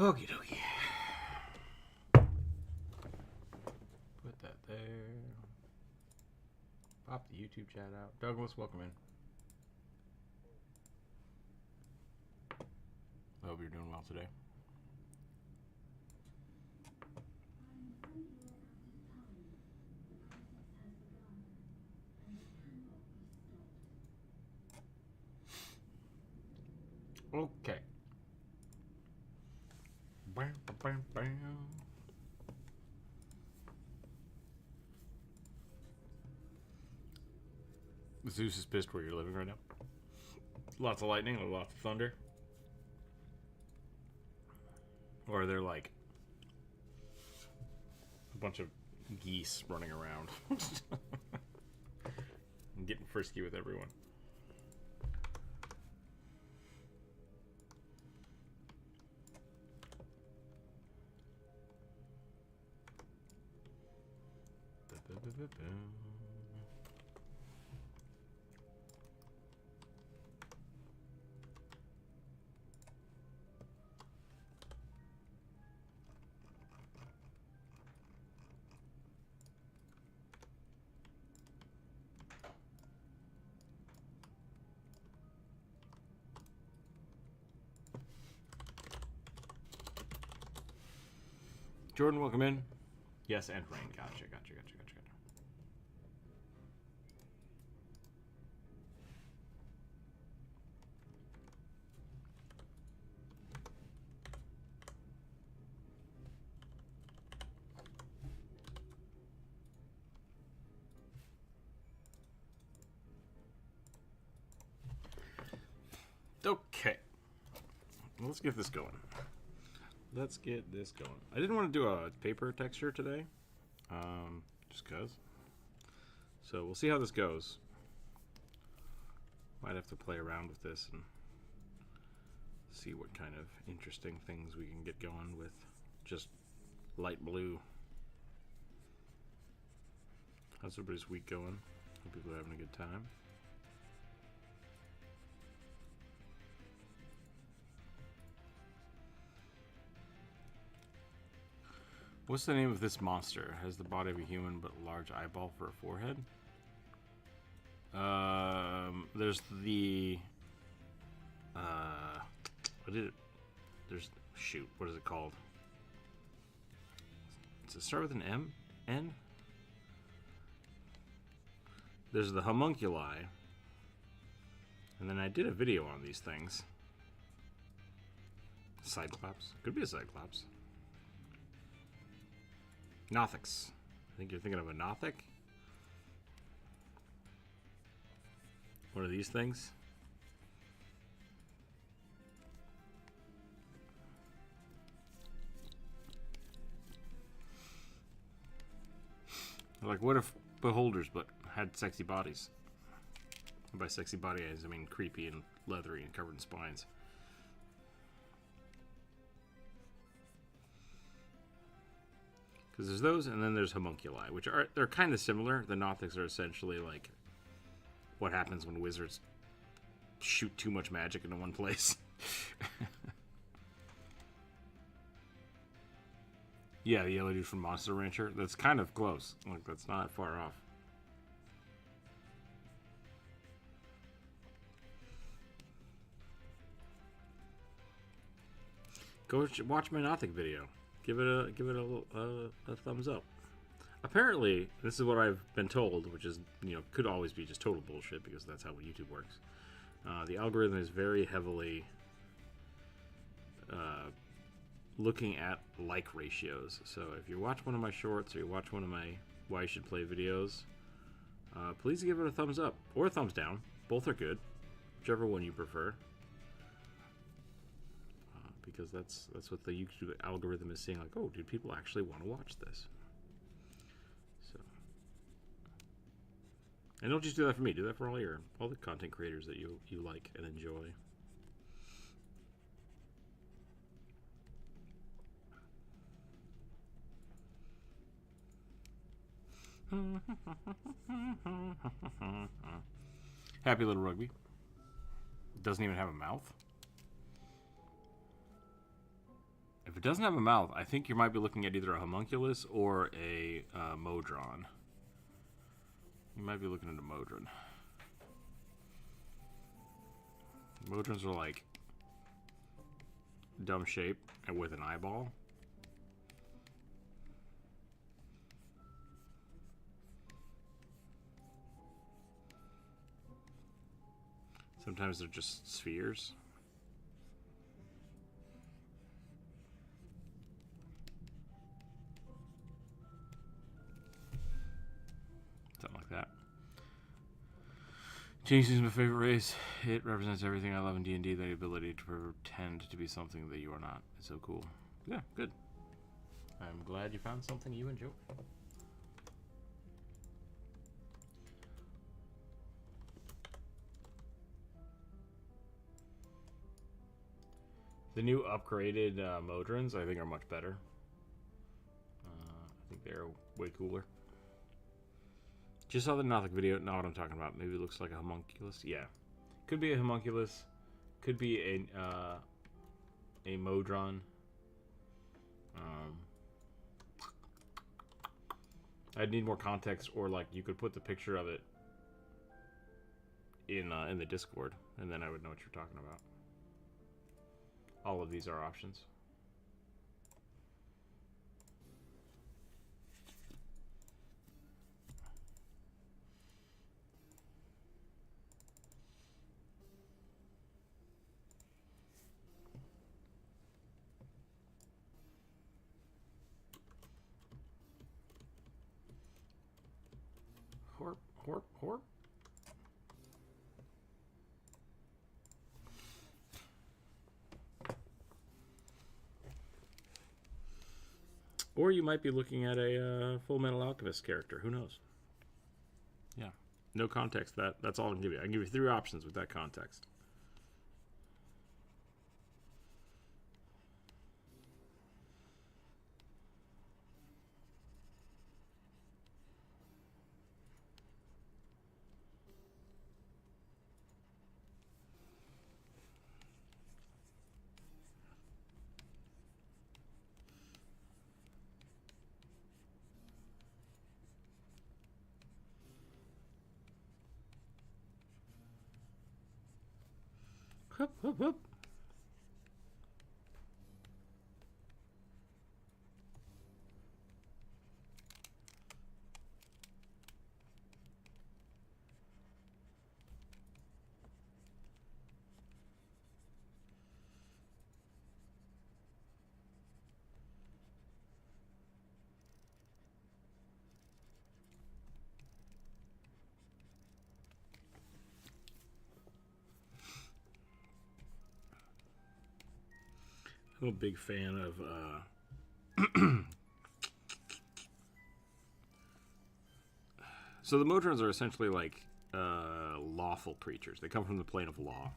Okie dokie. Put that there. Pop the YouTube chat out. Douglas, welcome in. I hope you're doing well today. Okay. Bam, bam, bam. Zeus is pissed where you're living right now. Lots of lightning, lots of thunder. Or they're like a bunch of geese running around and getting frisky with everyone. Jordan, welcome in. Yes, and rain. Gotcha. Okay. Let's get this going. I didn't want to do a paper texture today, just because. So we'll see how this goes. Might have to play around with this and see what kind of interesting things we can get going with just light blue. How's everybody's week going? Hope people are having a good time. What's the name of this monster? Has the body of a human but a large eyeball for a forehead? There's the what did it? There's shoot. What is it called? Does it start with an M? N? There's the homunculi, and then I did a video on these things. Cyclops. Could be a Cyclops. Nothics. I think you're thinking of a Nothic. What are these things? Like, what if beholders but had sexy bodies? And by sexy body, I mean creepy and leathery and covered in spines. Because there's those, and then there's homunculi, which they're kind of similar. The Nothics are essentially like what happens when wizards shoot too much magic into one place. Yeah, the yellow dude from Monster Rancher. That's kind of close. Like, that's not far off. Go watch my Nothic video. Give it a thumbs up. Apparently, this is what I've been told, which is, could always be just total bullshit because that's how YouTube works. The algorithm is very heavily looking at like ratios. So if you watch one of my shorts or you watch one of my Why You Should Play videos, please give it a thumbs up or a thumbs down. Both are good, whichever one you prefer. Because that's what the YouTube algorithm is seeing. Like, oh, dude, people actually want to watch this. So, and don't just do that for me. Do that for all the content creators that you like and enjoy. Happy Little Rugby. Doesn't even have a mouth. it doesn't have a mouth, I think you might be looking at either a homunculus or a modron. You might be looking at a modron. Modrons are like dumb shape and with an eyeball. Sometimes they're just spheres. Something like that. Changeling is my favorite race. It represents everything I love in D&D, the ability to pretend to be something that you are not. It's so cool. Yeah, good. I'm glad you found something you enjoy. The new upgraded modrons, I think, are much better. I think they're way cooler. Just saw the Nothic video. Not what I'm talking about. Maybe it looks like a homunculus. Yeah, could be a homunculus. Could be a modron. I'd need more context, or like you could put the picture of it in the Discord, and then I would know what you're talking about. All of these are options. Horp, horp, horp. Or you might be looking at a Full Metal Alchemist character. Who knows? Yeah. No context. That's all I can give you. I can give you 3 options with that context. Whoop, whoop, whoop. I'm a big fan of so the Modrons are essentially like lawful creatures. They come from the plane of law,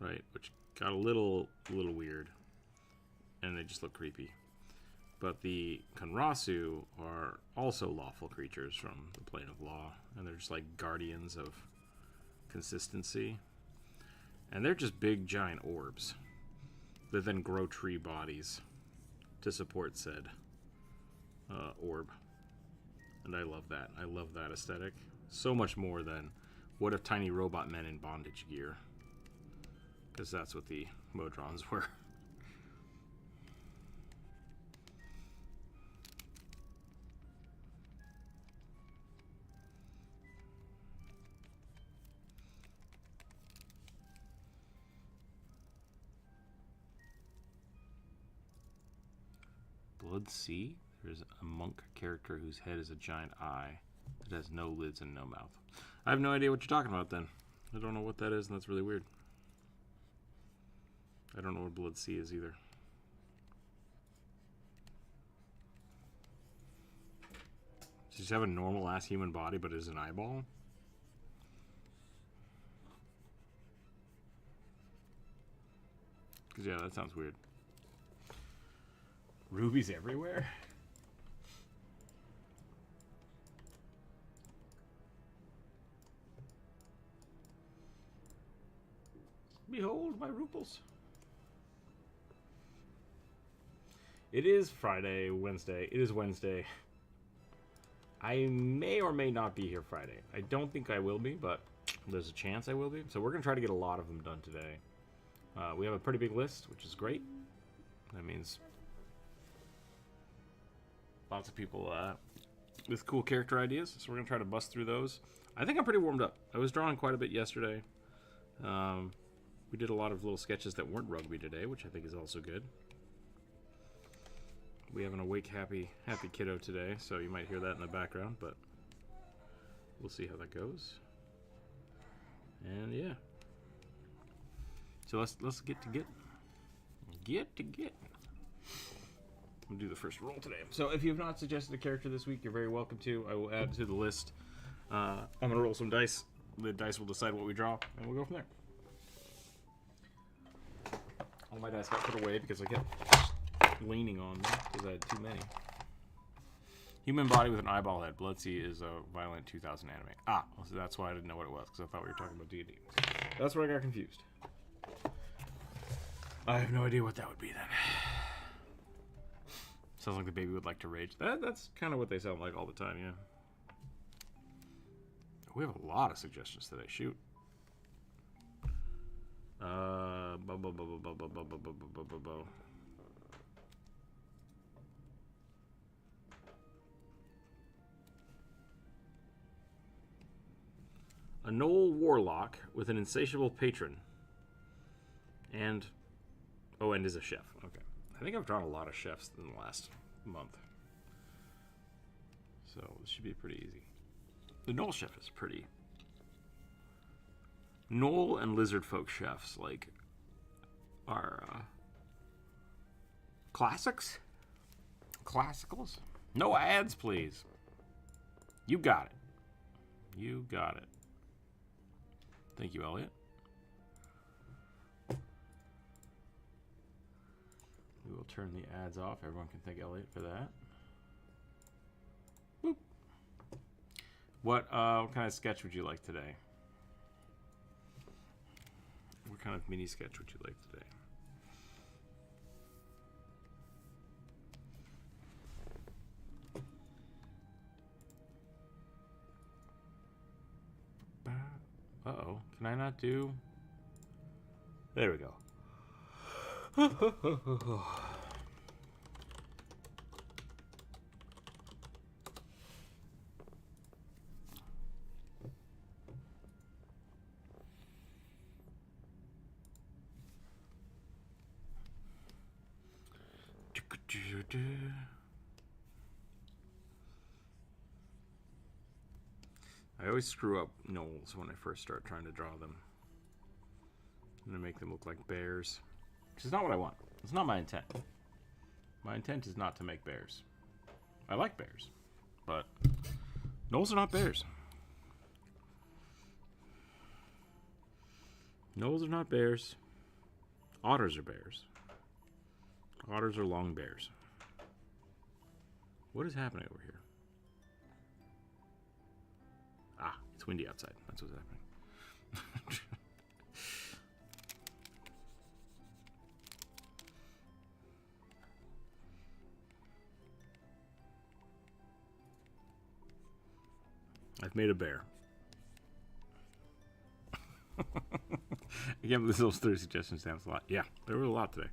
right? Which got a little weird, and they just look creepy. But the Konrasu are also lawful creatures from the plane of law, and they're just like guardians of consistency. And they're just big giant orbs that then grow tree bodies to support said orb. And I love that. I love that aesthetic. So much more than what if tiny robot men in bondage gear. Because that's what the Modrons were. Blood Sea? There's a monk character whose head is a giant eye that has no lids and no mouth. I have no idea what you're talking about then. I don't know what that is, and that's really weird. I don't know what Blood Sea is either. Does he have a normal ass human body but is an eyeball? Because yeah, that sounds weird. Rubies everywhere? Behold my ruples. It is Friday, Wednesday. It is Wednesday. I may or may not be here Friday. I don't think I will be, but there's a chance I will be. So we're going to try to get a lot of them done today. We have a pretty big list, which is great. That means lots of people with cool character ideas. So we're going to try to bust through those. I think I'm pretty warmed up. I was drawing quite a bit yesterday. We did a lot of little sketches that weren't rugby today, which I think is also good. We have an awake, happy kiddo today, so you might hear that in the background, but we'll see how that goes. And yeah, so let's get to get. We'll do the first roll today. So if you have not suggested a character this week, you're very welcome to. I will add to the list. I'm gonna roll some dice. The dice will decide what we draw, and we'll go from there. All my dice got put away because I kept leaning on them because I had too many. Human body with an eyeball head. Bloodseed is a violent 2000 anime. Ah, so that's why I didn't know what it was, because I thought we were talking about D&D. That's where I got confused. I have no idea what that would be then. Sounds like the baby would like to rage. That's kind of what they sound like all the time, yeah. We have a lot of suggestions today. Shoot. A Knoll warlock with an insatiable patron. And is a chef. Okay. I think I've drawn a lot of chefs in the last month. So this should be pretty easy. The Knoll chef is pretty. Knoll and lizard folk chefs, like, are classics? Classicals? No ads, please. You got it. You got it. Thank you, Elliot. We will turn the ads off. Everyone can thank Elliot for that. Boop. What kind of sketch would you like today? What kind of mini sketch would you like today? Uh-oh. Can I not do... There we go. I always screw up gnolls when I first start trying to draw them. I'm gonna make them look like bears, which is not what I want. It's not my intent. My intent is not to make bears. I like bears, but gnolls are not bears. Gnolls are not bears. Otters are bears. Otters are long bears. What is happening over here? Ah, it's windy outside. That's what's happening. I've made a bear. Again, this those 30 suggestions sounds a lot. Yeah, there were a lot today.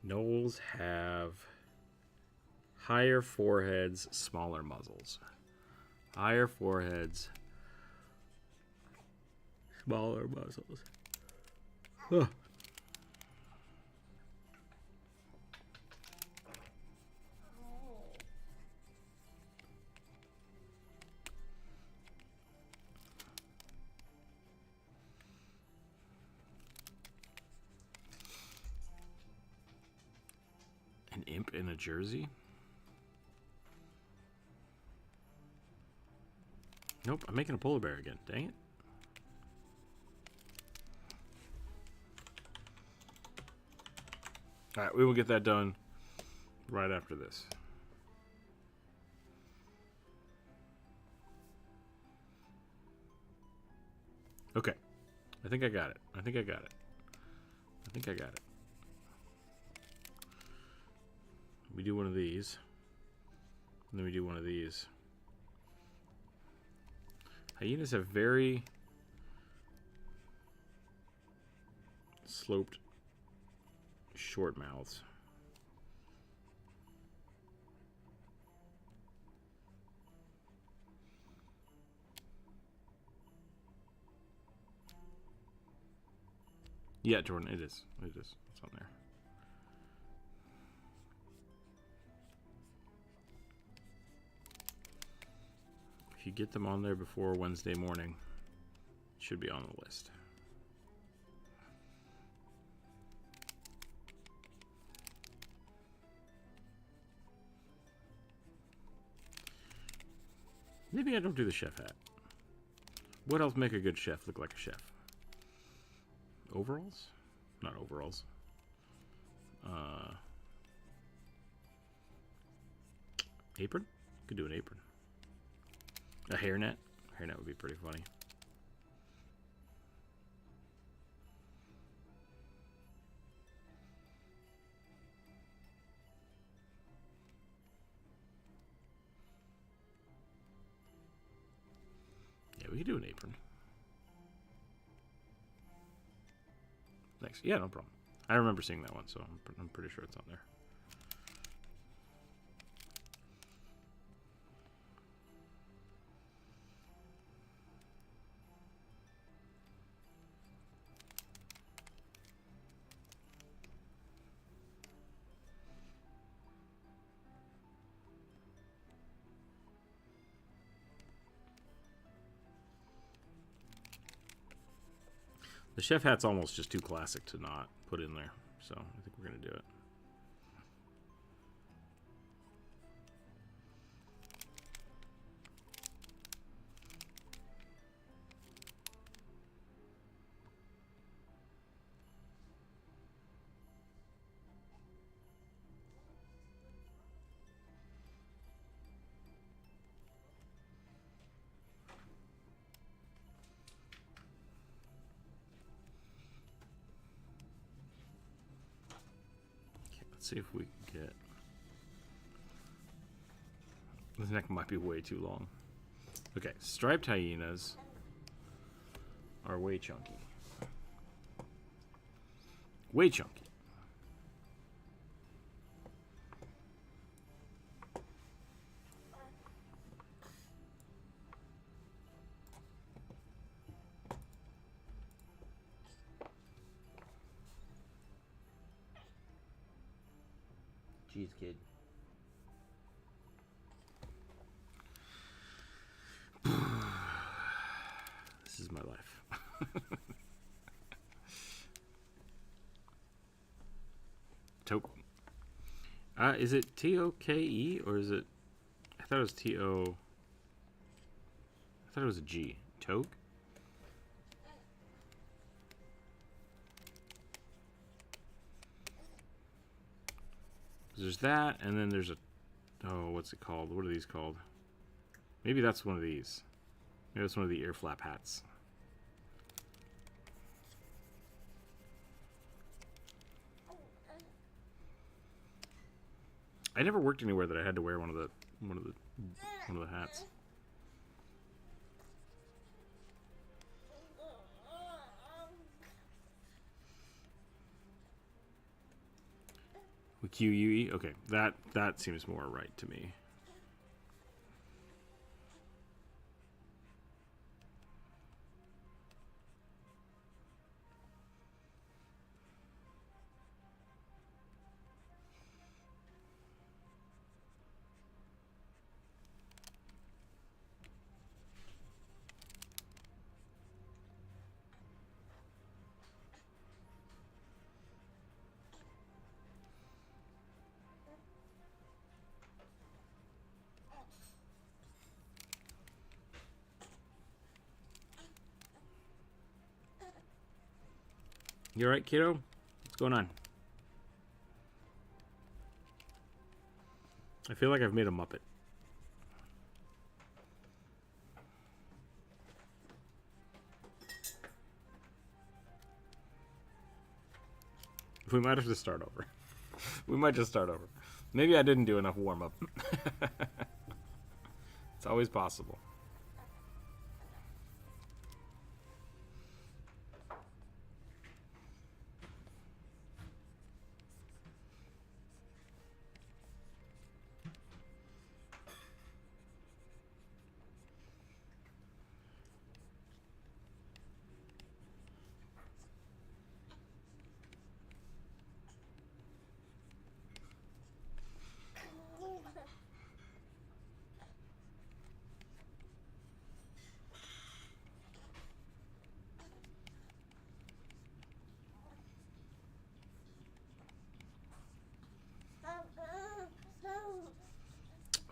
Gnolls have higher foreheads, smaller muzzles. Higher foreheads, smaller muzzles. Huh. An imp in a jersey? Nope, I'm making a polar bear again. Dang it. Alright, we will get that done right after this. Okay. I think I got it. I think I got it. I think I got it. We do one of these. And then we do one of these. Hyenas have very sloped short mouths. Yeah, Jordan, it is. It is. It's on there. If you get them on there before Wednesday morning, it should be on the list. Maybe I don't do the chef hat. What else make a good chef look like a chef? Overalls? Not overalls. Apron? Could do an apron. A hairnet? A hairnet would be pretty funny. Yeah, we could do an apron. Thanks. Yeah, no problem. I remember seeing that one, so I'm pretty sure it's on there. The chef hat's almost just too classic to not put in there, so I think we're going to do it. Let's see if we can get... This neck might be way too long. Okay, striped hyenas are way chunky. Way chunky. Jeez, kid. This is my life. Toke. Is it T-O-K-E or is it... I thought it was T-O... I thought it was a G. Toke? There's that, and then there's a... Oh, what's it called? What are these called? Maybe that's one of these. Maybe that's one of the ear flap hats. I never worked anywhere that I had to wear one of the hats. With Q-U-E? Okay, that seems more right to me. You alright, kiddo? What's going on? I feel like I've made a Muppet. We might have to start over. We might just start over. Maybe I didn't do enough warm-up. It's always possible.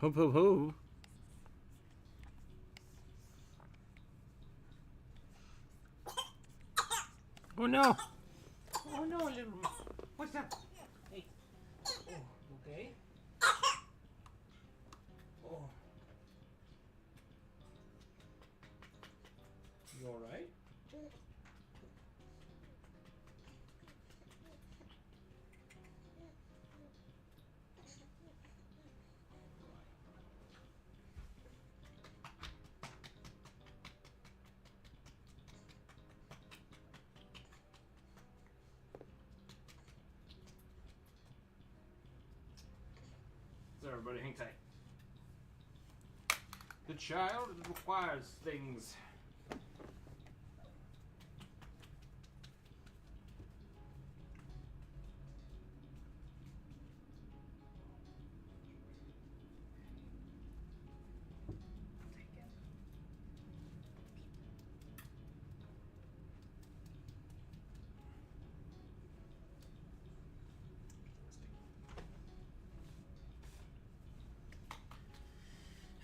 Ho ho ho. Oh no. Oh no, little. What's up? Hey. Oh, okay. Oh. You alright? So everybody, hang tight. The child requires things.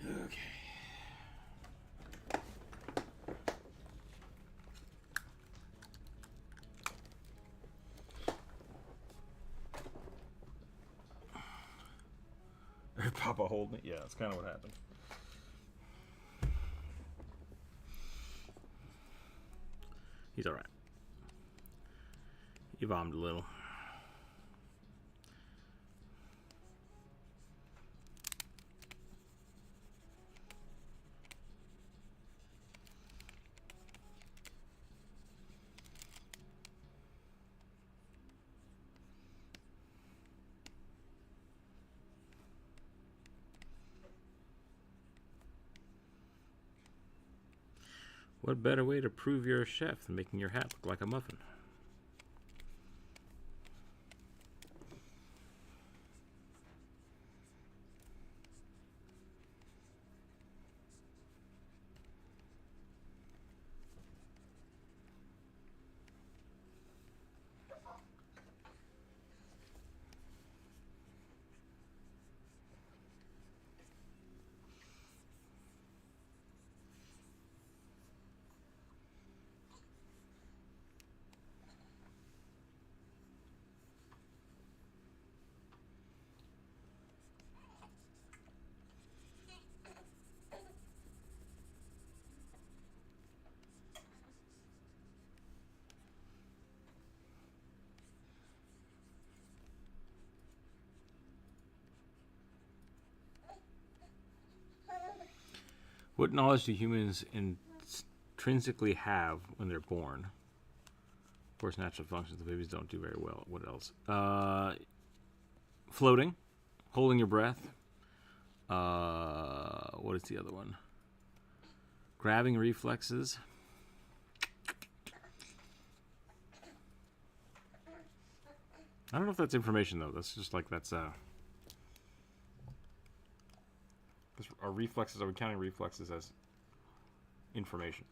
Okay. Papa hold me? Yeah, that's kind of what happened. He's alright. He vomited a little. What better way to prove you're a chef than making your hat look like a muffin? What knowledge do humans intrinsically have when they're born? Of course, natural functions the babies don't do very well. What else? Floating, holding your breath. What is the other one? Grabbing reflexes. I don't know if that's information though. That's just like that's our reflexes, are we counting reflexes as information?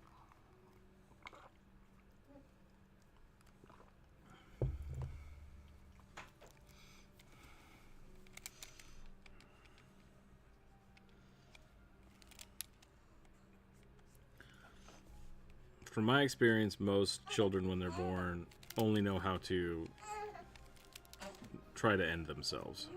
From my experience, most children when they're born only know how to try to end themselves.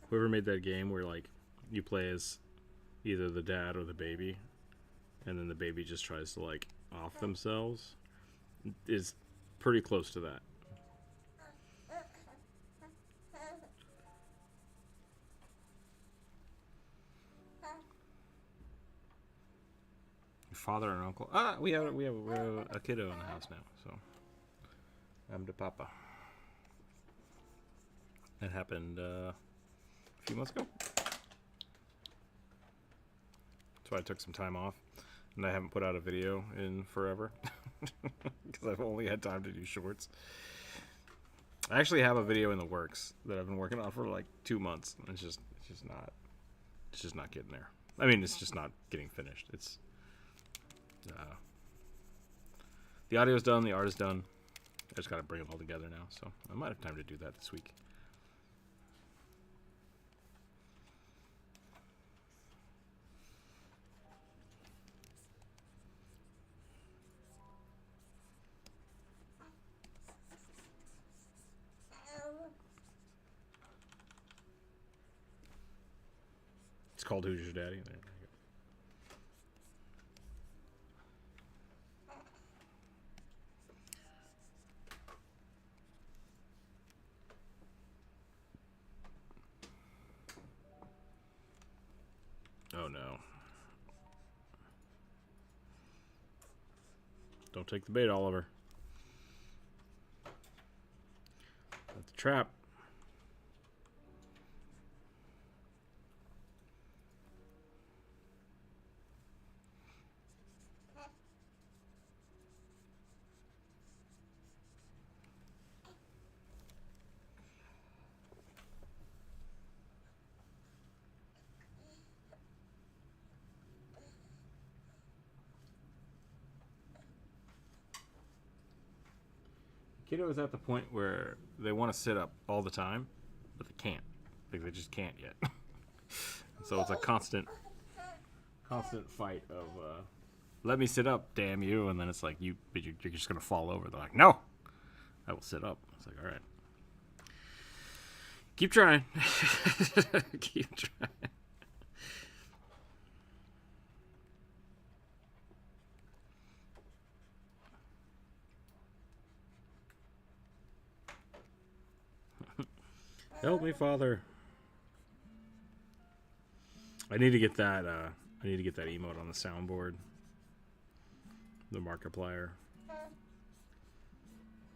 Whoever made that game where like you play as either the dad or the baby, and then the baby just tries to like off themselves, is pretty close to that. Your father and uncle. We have a kiddo in the house now, so I'm the papa. That happened a few months ago. So I took some time off, and I haven't put out a video in forever because I've only had time to do shorts. I actually have a video in the works that I've been working on for like 2 months. It's just not getting there. I mean, it's just not getting finished. It's the audio's done, the art is done. I just got to bring it all together now, so I might have time to do that this week. It's called Who's Your Daddy? There you go. Oh no. Don't take the bait, Oliver. That's a trap. Kiddo is at the point where they want to sit up all the time, but they can't. Like they just can't yet. So it's a constant fight of let me sit up, damn you, and then it's like you're just gonna fall over. They're like, no, I will sit up. It's like, all right, keep trying, keep trying. Help me, Father. I need to get that. I need to get that emote on the soundboard. The Markiplier.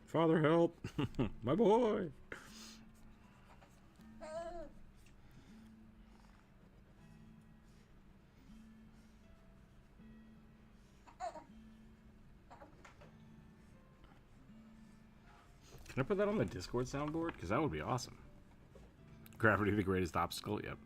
Father, help! My boy. Can I put that on the Discord soundboard? Because that would be awesome. Gravity, the greatest obstacle. Yep.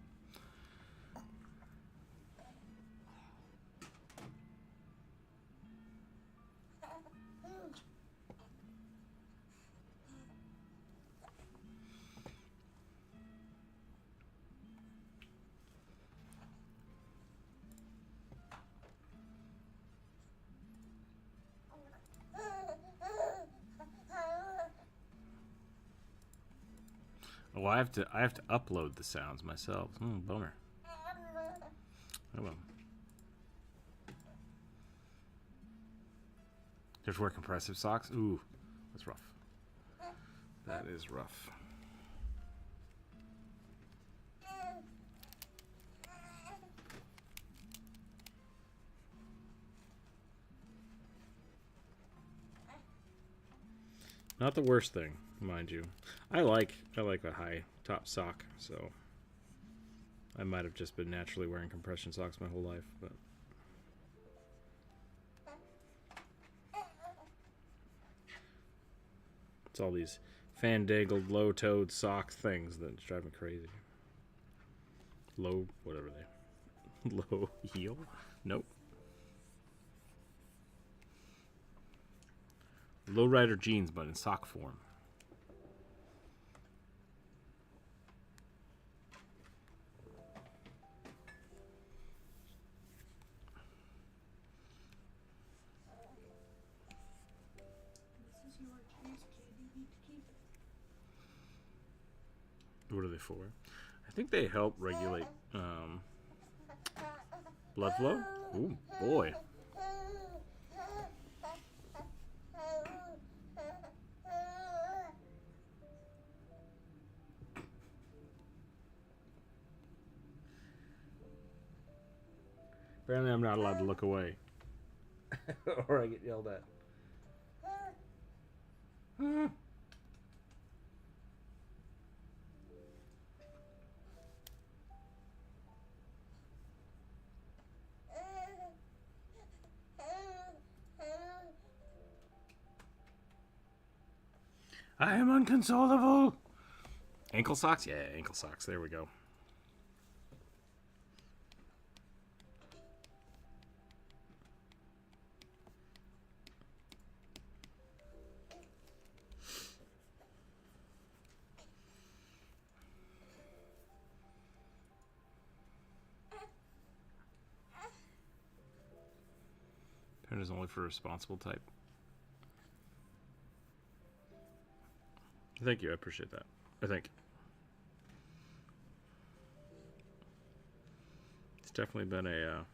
Oh, I have to upload the sounds myself. Bummer. Oh well. There's wear compressive socks. Ooh, that's rough. That is rough. Not the worst thing, mind you. I like a high top sock, so I might have just been naturally wearing compression socks my whole life, but it's all these fandangled low-toed sock things that drive me crazy. Low, whatever they. Low heel? Nope. Lowrider jeans, but in sock form. This is your trees, kid. You need to keep it. What are they for? I think they help regulate blood flow. Ooh, boy. Apparently I'm not allowed to look away. Or I get yelled at. I am unconsolable. Ankle socks? Yeah, ankle socks. There we go. Pen is only for responsible type. Thank you, I appreciate that. I think it's definitely been a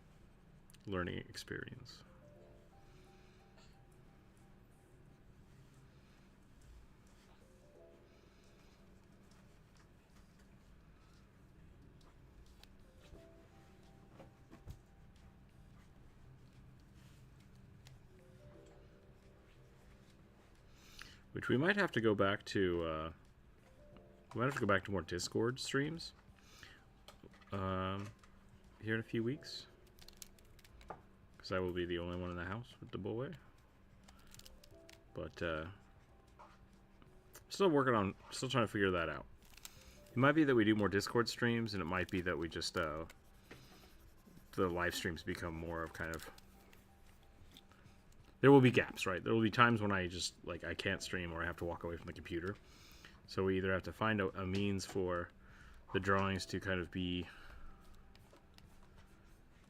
learning experience. Which we might have to go back to. We might have to go back to more Discord streams here in a few weeks, because I will be the only one in the house with the boy. But still trying to figure that out. It might be that we do more Discord streams, and it might be that we just the live streams become more of kind of. There will be gaps, right? There will be times when I just, like, I can't stream or I have to walk away from the computer. So we either have to find a means for the drawings to kind of be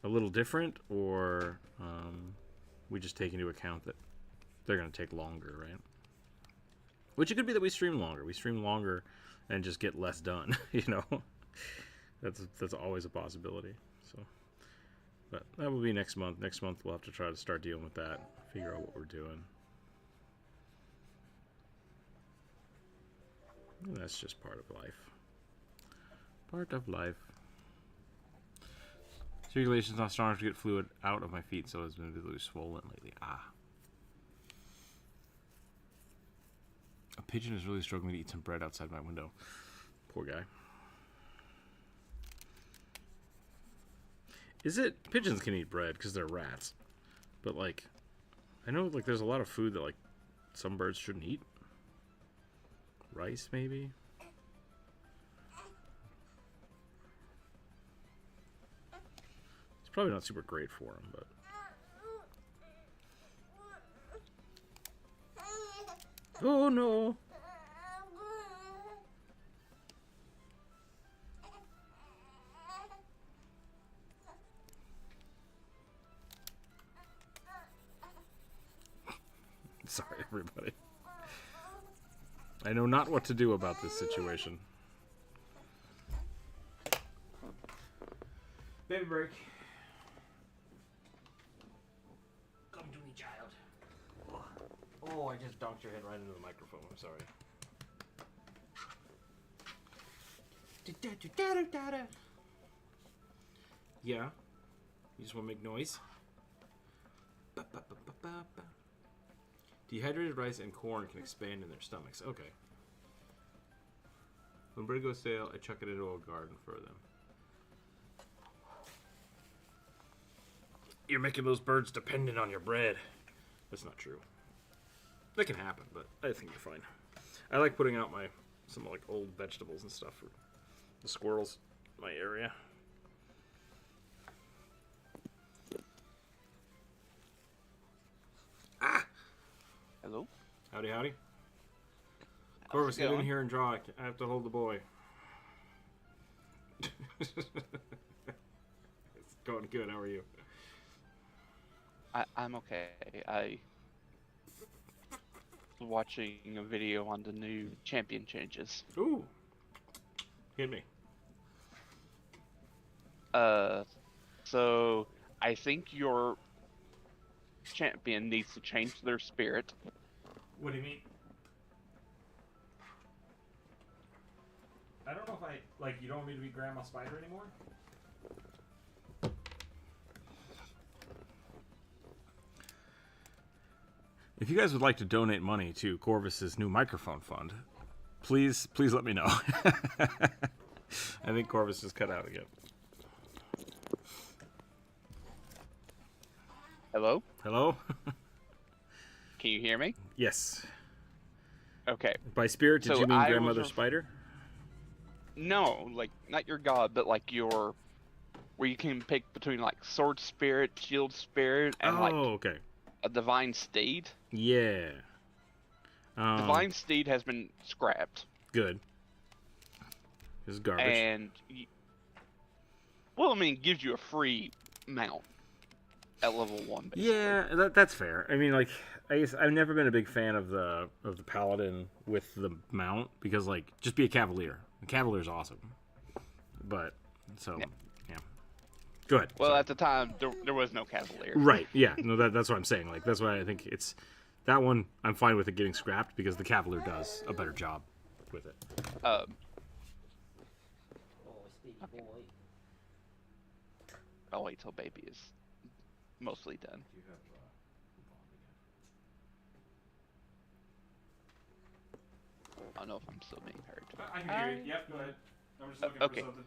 a little different, or we just take into account that they're going to take longer, right? Which it could be that we stream longer. We stream longer and just get less done, you know? That's always a possibility. So, but that will be next month. Next month we'll have to try to start dealing with that. Figure out what we're doing. And that's just part of life. Part of life. Circulation's not strong enough to get fluid out of my feet, so it's been visibly swollen lately. Ah. A pigeon is really struggling to eat some bread outside my window. Poor guy. Pigeons can eat bread because they're rats. But, like, I know, like, there's a lot of food that, like, some birds shouldn't eat. Rice, maybe? It's probably not super great for them, but... Oh, no! Sorry, everybody. I know not what to do about this situation. Baby break. Come to me, child. Oh, I just donked your head right into the microphone. I'm sorry. Yeah? You just want to make noise? Dehydrated rice and corn can expand in their stomachs. Okay. When bread goes stale, I chuck it into a garden for them. You're making those birds dependent on your bread. That's not true. That can happen, but I think you're fine. I like putting out some like old vegetables and stuff for the squirrels in my area. Ah! Hello? Howdy, howdy. Corvus, get in here and draw. I have to hold the boy. It's going good. How are you? I'm okay. I was watching a video on the new champion changes. Ooh. Hit me. Uh, so I think your champion needs to change their spirit. What do you mean? I don't know if you don't want me to be Grandma Spider anymore? If you guys would like to donate money to Corvus's new microphone fund, please let me know. I think Corvus is cut out again. Hello? Hello? Can you hear me? Yes. Okay. By spirit, did So you mean I Grandmother was Spider? No, like not your god, but like your where you can pick between like sword spirit, shield spirit, and like Okay. a divine steed. Yeah. Divine steed has been scrapped, Good. This is garbage. and well, I mean, it gives you a free mount at level 1. Basically. Yeah, that's fair. I mean, like, I guess I've never been a big fan of the paladin with the mount because, like, just be a cavalier. The cavalier's awesome. But yeah. Go ahead. Well, Sorry. at the time, there was no cavalier. Right. Yeah. No, that's what I'm saying. Like, that's why I think it's that one. I'm fine with it getting scrapped because the cavalier does a better job with it. Okay. I'll wait till baby is mostly done. I don't know if I'm still being heard. I can hear you. Yep. Go ahead. I'm just looking okay. for something.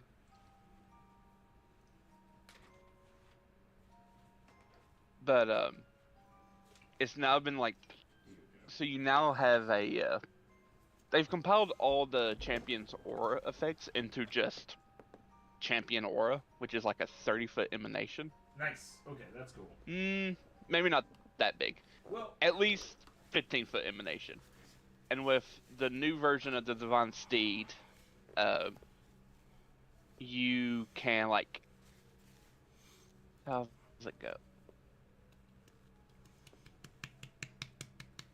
But it's now been like, so you now have a. They've compiled all the champion's aura effects into just champion aura, which is like a 30-foot emanation. Nice. Okay, that's cool. Maybe not that big. Well, at least 15-foot emanation. And with the new version of the Divine Steed, you can like. How does it go?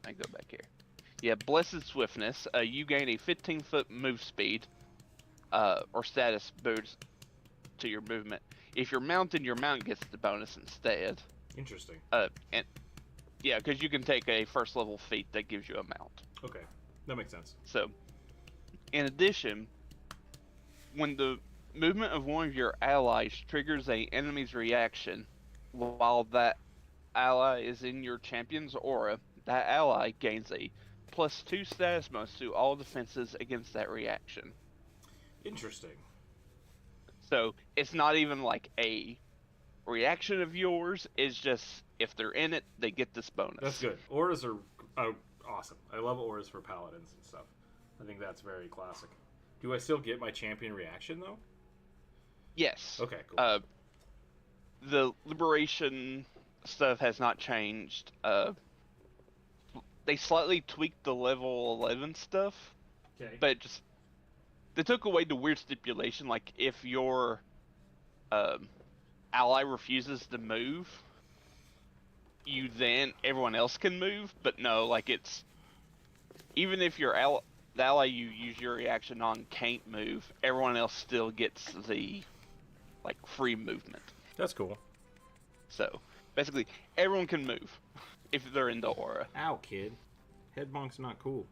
I go back here. Yeah, Blessed Swiftness. You gain a 15-foot move speed, or status boost to your movement. If you're mounted, your mount gets the bonus instead. interesting. And yeah, because you can take a first level feat that gives you a mount. Okay, that makes sense. So, in addition, when the movement of one of your allies triggers a enemy's reaction, while that ally is in your champion's aura, that ally gains a +2 status bonus to all defenses against that reaction. Interesting. So it's not even like a reaction of yours. It's just if they're in it, they get this bonus. That's good. Auras are awesome. I love auras for paladins and stuff. I think that's very classic. Do I still get my champion reaction though? Yes. Okay, cool. The liberation stuff has not changed. They slightly tweaked the level 11 stuff, Okay. but they took away the weird stipulation, like if your ally refuses to move, everyone else can move. But no, like it's even if the ally you use your reaction on can't move, everyone else still gets the like free movement. That's cool. So basically, everyone can move if they're in the aura. Ow, kid. Head bonk's not cool.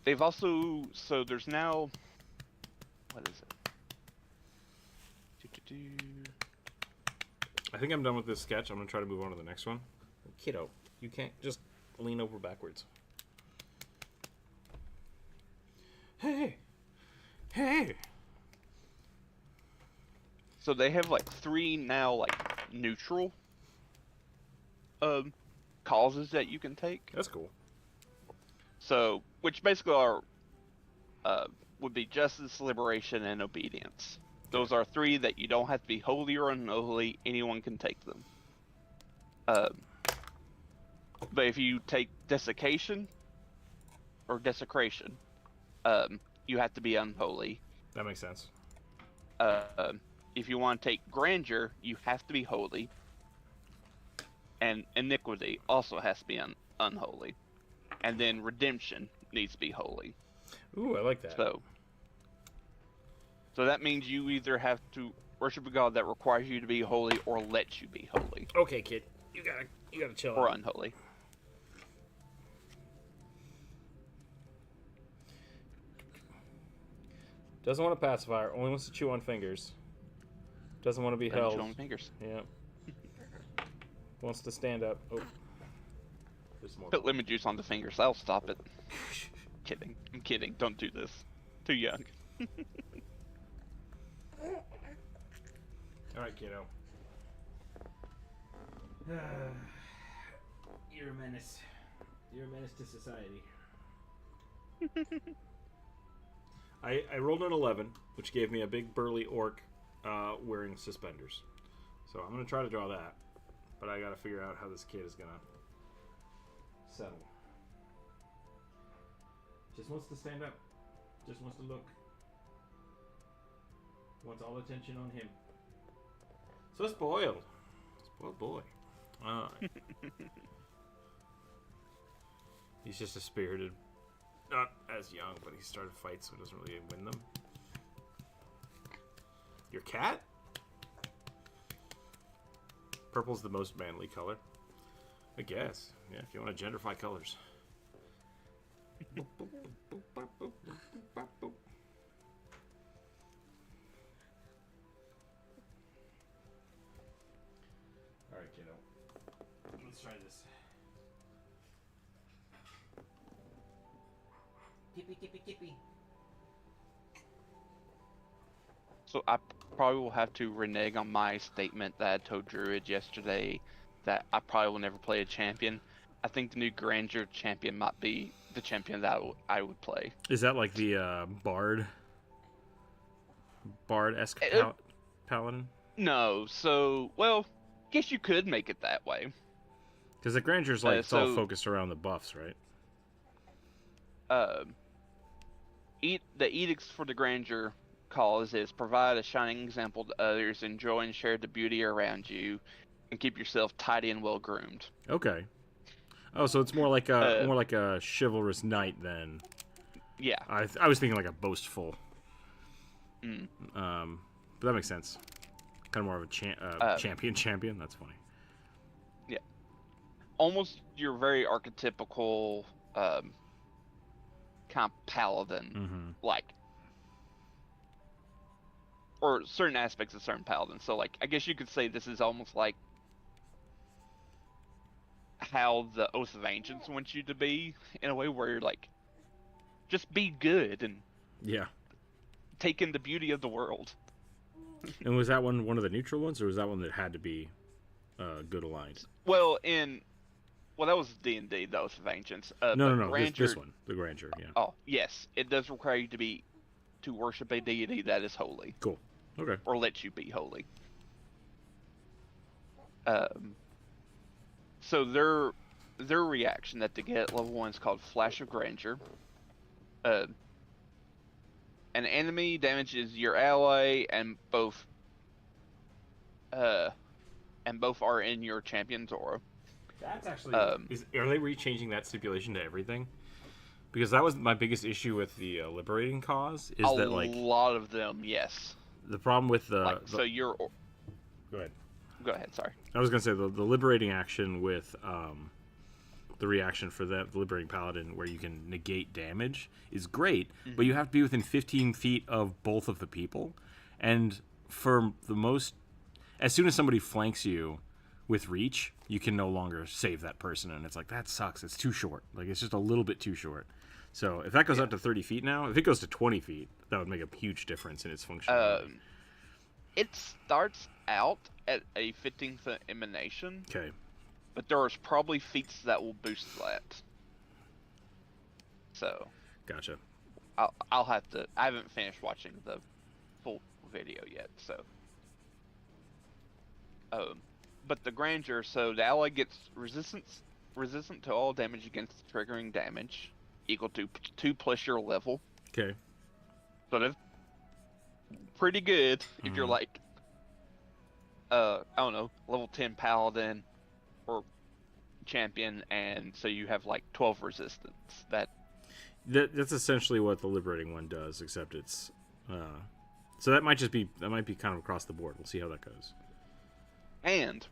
They've also there's now what is it? I think I'm done with this sketch. I'm gonna try to move on to the next one. Kiddo, you can't just lean over backwards. Hey. So they have like 3 now like neutral causes that you can take. That's cool. So which basically are would be justice, liberation, and obedience. Those are 3 that you don't have to be holy or unholy. Anyone can take them. But if you take desiccation or desecration, you have to be unholy. That makes sense. If you want to take grandeur, you have to be holy. And iniquity also has to be unholy. And then redemption needs to be holy. Ooh, I like that. So, So that means you either have to worship a god that requires you to be holy or lets you be holy. Okay, kid. You gotta chill Or out. unholy. Doesn't want a pacifier. Only wants to chew on fingers. Doesn't want to be held. Chew on fingers. Yeah. Wants to stand up. Oh. There's more. Put lemon juice on the fingers. That'll stop it. Kidding. I'm kidding. Don't do this. Too young. Alright, kiddo. You're a menace. You're a menace to society. I rolled an 11, which gave me a big burly orc wearing suspenders. So I'm going to try to draw that. But I got to figure out how this kid is going to settle. Just wants to stand up. Just wants to look. Wants all attention on him. So spoiled. Spoiled boy. He's just a spirited, not as young, but he started fights, so he doesn't really win them. Your cat? Purple's the most manly color. I guess. Yeah, if you want to genderfy colors. Alright, kiddo. Let's try this. Tippy, tippy, tippy. So I probably will have to renege on my statement that I told Druid yesterday that I probably will never play a champion. I think the new Grandeur champion might be the champion that I would play. Is that like the Bard-esque paladin? No, so, well, guess you could make it that way. Because the Granger's like it's all focused around the buffs, right? The edicts for the Grandeur cause is provide a shining example to others, enjoy and share the beauty around you, and keep yourself tidy and well groomed. Okay. Oh, so it's more like a chivalrous knight then. Yeah. I was thinking like a boastful. But that makes sense. Kind of more of a champion. That's funny. Yeah. Almost your very archetypical kind of paladin, like, or certain aspects of certain paladins. So, like, I guess you could say this is almost like how the Oath of Ancients wants you to be, in a way where you're like, just be good and take in the beauty of the world. And was that one of the neutral ones, or was that one that had to be good aligned? Well, that was D&D, the Oath of Ancients. No. This one, the Grandeur, yeah. Oh, yes, it does require you to worship a deity that is holy. Cool. Okay. Or lets you be holy. So their reaction that they get at level 1 is called Flash of Grandeur. An enemy damages your ally, and both are in your champion's aura. That's actually. Are they rechanging that stipulation to everything? Because that was my biggest issue with the liberating cause. Is that like a lot of them? Yes. The problem with the so you're. Go ahead. Go ahead. Sorry. I was gonna say the liberating action with the reaction for the liberating paladin, where you can negate damage, is great, but you have to be within 15 feet of both of the people, and for the most, as soon as somebody flanks you with reach, you can no longer save that person, and it's like, that sucks. It's too short. Like, it's just a little bit too short. So if that goes up to 30 feet now, if it goes to 20 feet, that would make a huge difference in its functionality. It starts out at a 15-foot emanation. Okay. But there's probably feats that will boost that. So. Gotcha. I'll have to. I haven't finished watching the full video yet, so. But the Grandeur, so the ally gets resistant to all damage against triggering damage, equal to 2 plus your level. Okay. So that's pretty good if you're like, I don't know, level 10 paladin or champion, and so you have like 12 resistance. That's essentially what the liberating one does, except it's So that might be kind of across the board. We'll see how that goes. And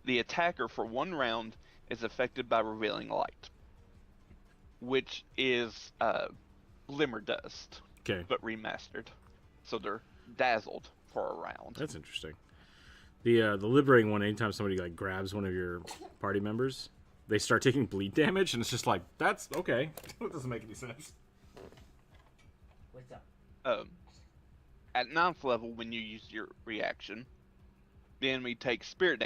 the attacker for 1 round is affected by revealing light, which is glimmer dust, Okay. but remastered. So they're dazzled for a round. That's interesting. The liberating one, anytime somebody like grabs one of your party members, they start taking bleed damage, and it's just like, that's okay. It doesn't make any sense. What's up? At 9th level, when you use your reaction, the enemy takes spirit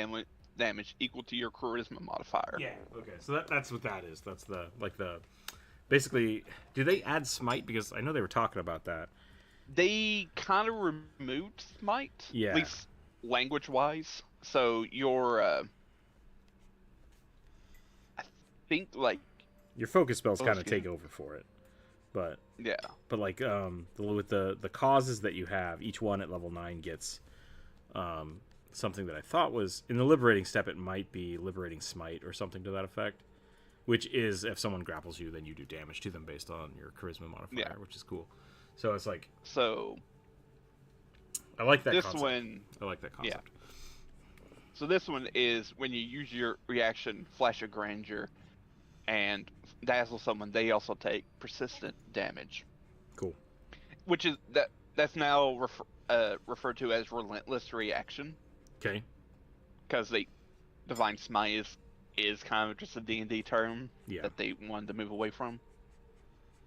damage equal to your charisma modifier. Yeah. Okay. So that's what that is. That's the basically. Do they add smite? Because I know they were talking about that. They kind of removed smite, Yeah. at least language-wise. So your, I think like Your focus spells kind of take over for it, but yeah. like with the causes that you have, each one at level 9 gets something that I thought was in the liberating step. It might be liberating smite or something to that effect, which is if someone grapples you, then you do damage to them based on your charisma modifier, which is cool. So it's like, so I like that this concept. one. I like that concept. Yeah. So this one is when you use your reaction, Flash of Grandeur, and dazzle someone, they also take persistent damage. Cool. Which is that's now referred to as relentless reaction. Okay. Because divine smite is kind of just a D&D term that they wanted to move away from.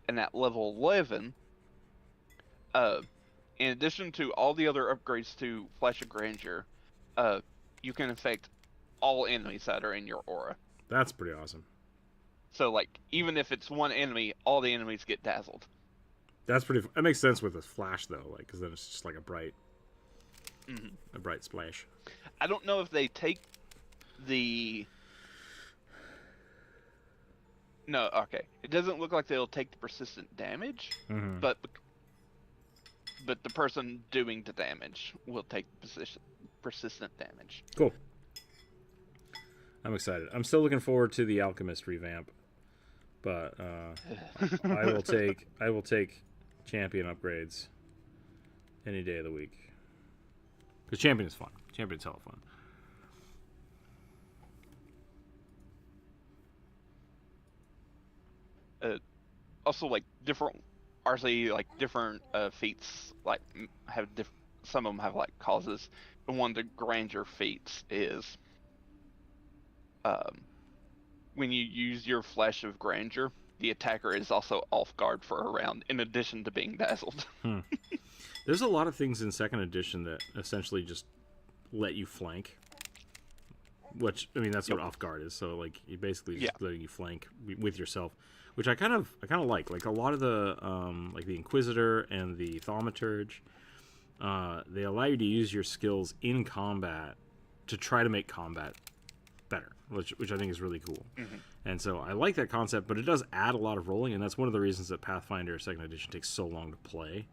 And at level 11, in addition to all the other upgrades to Flash of Grandeur, you can affect all enemies that are in your aura. That's pretty awesome. So, like, even if it's one enemy, all the enemies get dazzled. That makes sense with a flash though, like, because then it's just like a bright splash. I don't know if they take the. No, okay. It doesn't look like they'll take the persistent damage, but the person doing the damage will take persistent damage. Cool. I'm excited. I'm still looking forward to the Alchemist revamp, but I will take champion upgrades any day of the week. Because champion is fun. Champion's hella fun. Also, like different RC, like different feats, like some of them have like causes. And one of the grandeur feats is when you use your Flash of Grandeur, the attacker is also off guard for a round, in addition to being dazzled. There's a lot of things in 2nd edition that essentially just let you flank. Which, I mean, that's what off guard is. So, like, you basically just letting you flank with yourself, which I kind of like. Like a lot of the like the Inquisitor and the Thaumaturge, they allow you to use your skills in combat to try to make combat better, which I think is really cool. And so I like that concept, but it does add a lot of rolling, and that's one of the reasons that Pathfinder 2nd edition takes so long to play.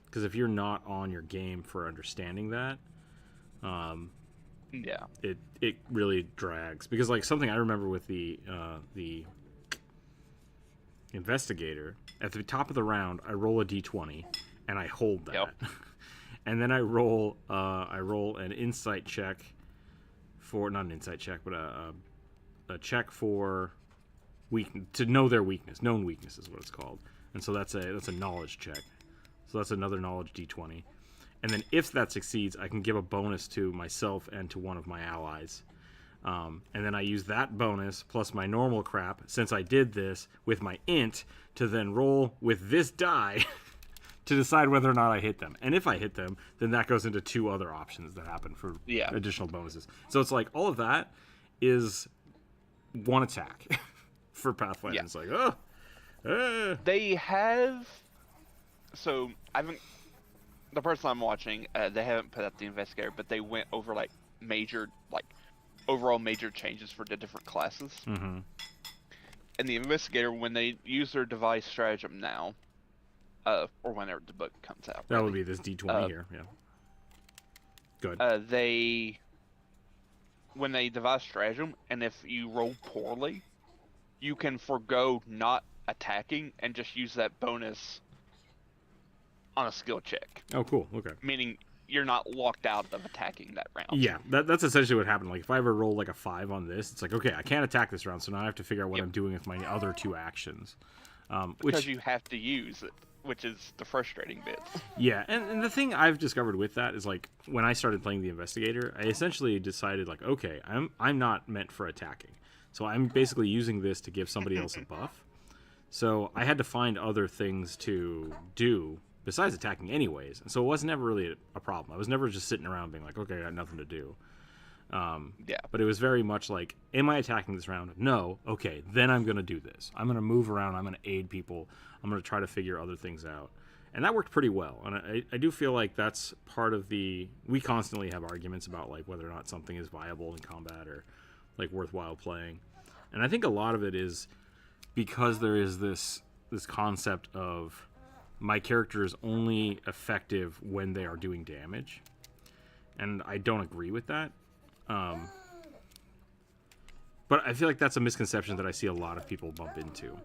Because if you're not on your game for understanding that, it really drags. Because like something I remember with the Investigator, at the top of the round, I roll a d20 and I hold that, and then I roll an insight check for not an insight check, but a check for to know their weakness. Known weakness is what it's called, and so that's a knowledge check. So that's another knowledge d20. And then if that succeeds, I can give a bonus to myself and to one of my allies. And then I use that bonus plus my normal crap, since I did this, with my int, to then roll with this die to decide whether or not I hit them. And if I hit them, then that goes into 2 other options that happen for additional bonuses. So it's like all of that is one attack for Pathfinder. Yeah. It's like, They have... So, the person I'm watching, they haven't put up the Investigator, but they went over, like, overall major changes for the different classes. And the Investigator, when they use their device stratagem now, or whenever the book comes out. That would be this D20 here, yeah. Good. When they devise stratagem, and if you roll poorly, you can forego not attacking and just use that bonus on a skill check. Oh, cool. Okay. Meaning you're not locked out of attacking that round. Yeah, that's essentially what happened. Like, if I ever roll like a 5 on this, it's like, okay, I can't attack this round, so now I have to figure out what I'm doing with my other 2 actions. Because you have to use it, which is the frustrating bit. Yeah, and the thing I've discovered with that is, like, when I started playing the Investigator, I essentially decided, like, okay, I'm not meant for attacking. So I'm basically using this to give somebody else a buff. So I had to find other things to do besides attacking anyways. And so it was never really a problem. I was never just sitting around being like, okay, I got nothing to do. But it was very much like, am I attacking this round? No. Okay, then I'm going to do this. I'm going to move around. I'm going to aid people. I'm going to try to figure other things out. And that worked pretty well. And I do feel like that's part of the... We constantly have arguments about, like, whether or not something is viable in combat or, like, worthwhile playing. And I think a lot of it is because there is this concept of my character is only effective when they are doing damage. And I don't agree with that. But I feel like that's a misconception that I see a lot of people bump into.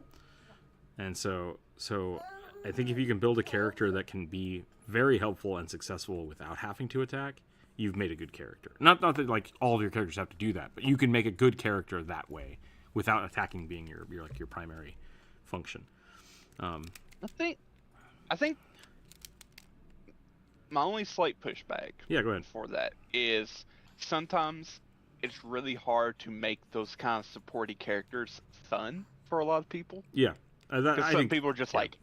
And so I think if you can build a character that can be very helpful and successful without having to attack, you've made a good character. Not that like all of your characters have to do that, but you can make a good character that way without attacking being your primary function. I think my only slight pushback go ahead. for that is sometimes it's really hard to make those kind of supporty characters fun for a lot of people. Yeah. Because some people are just like...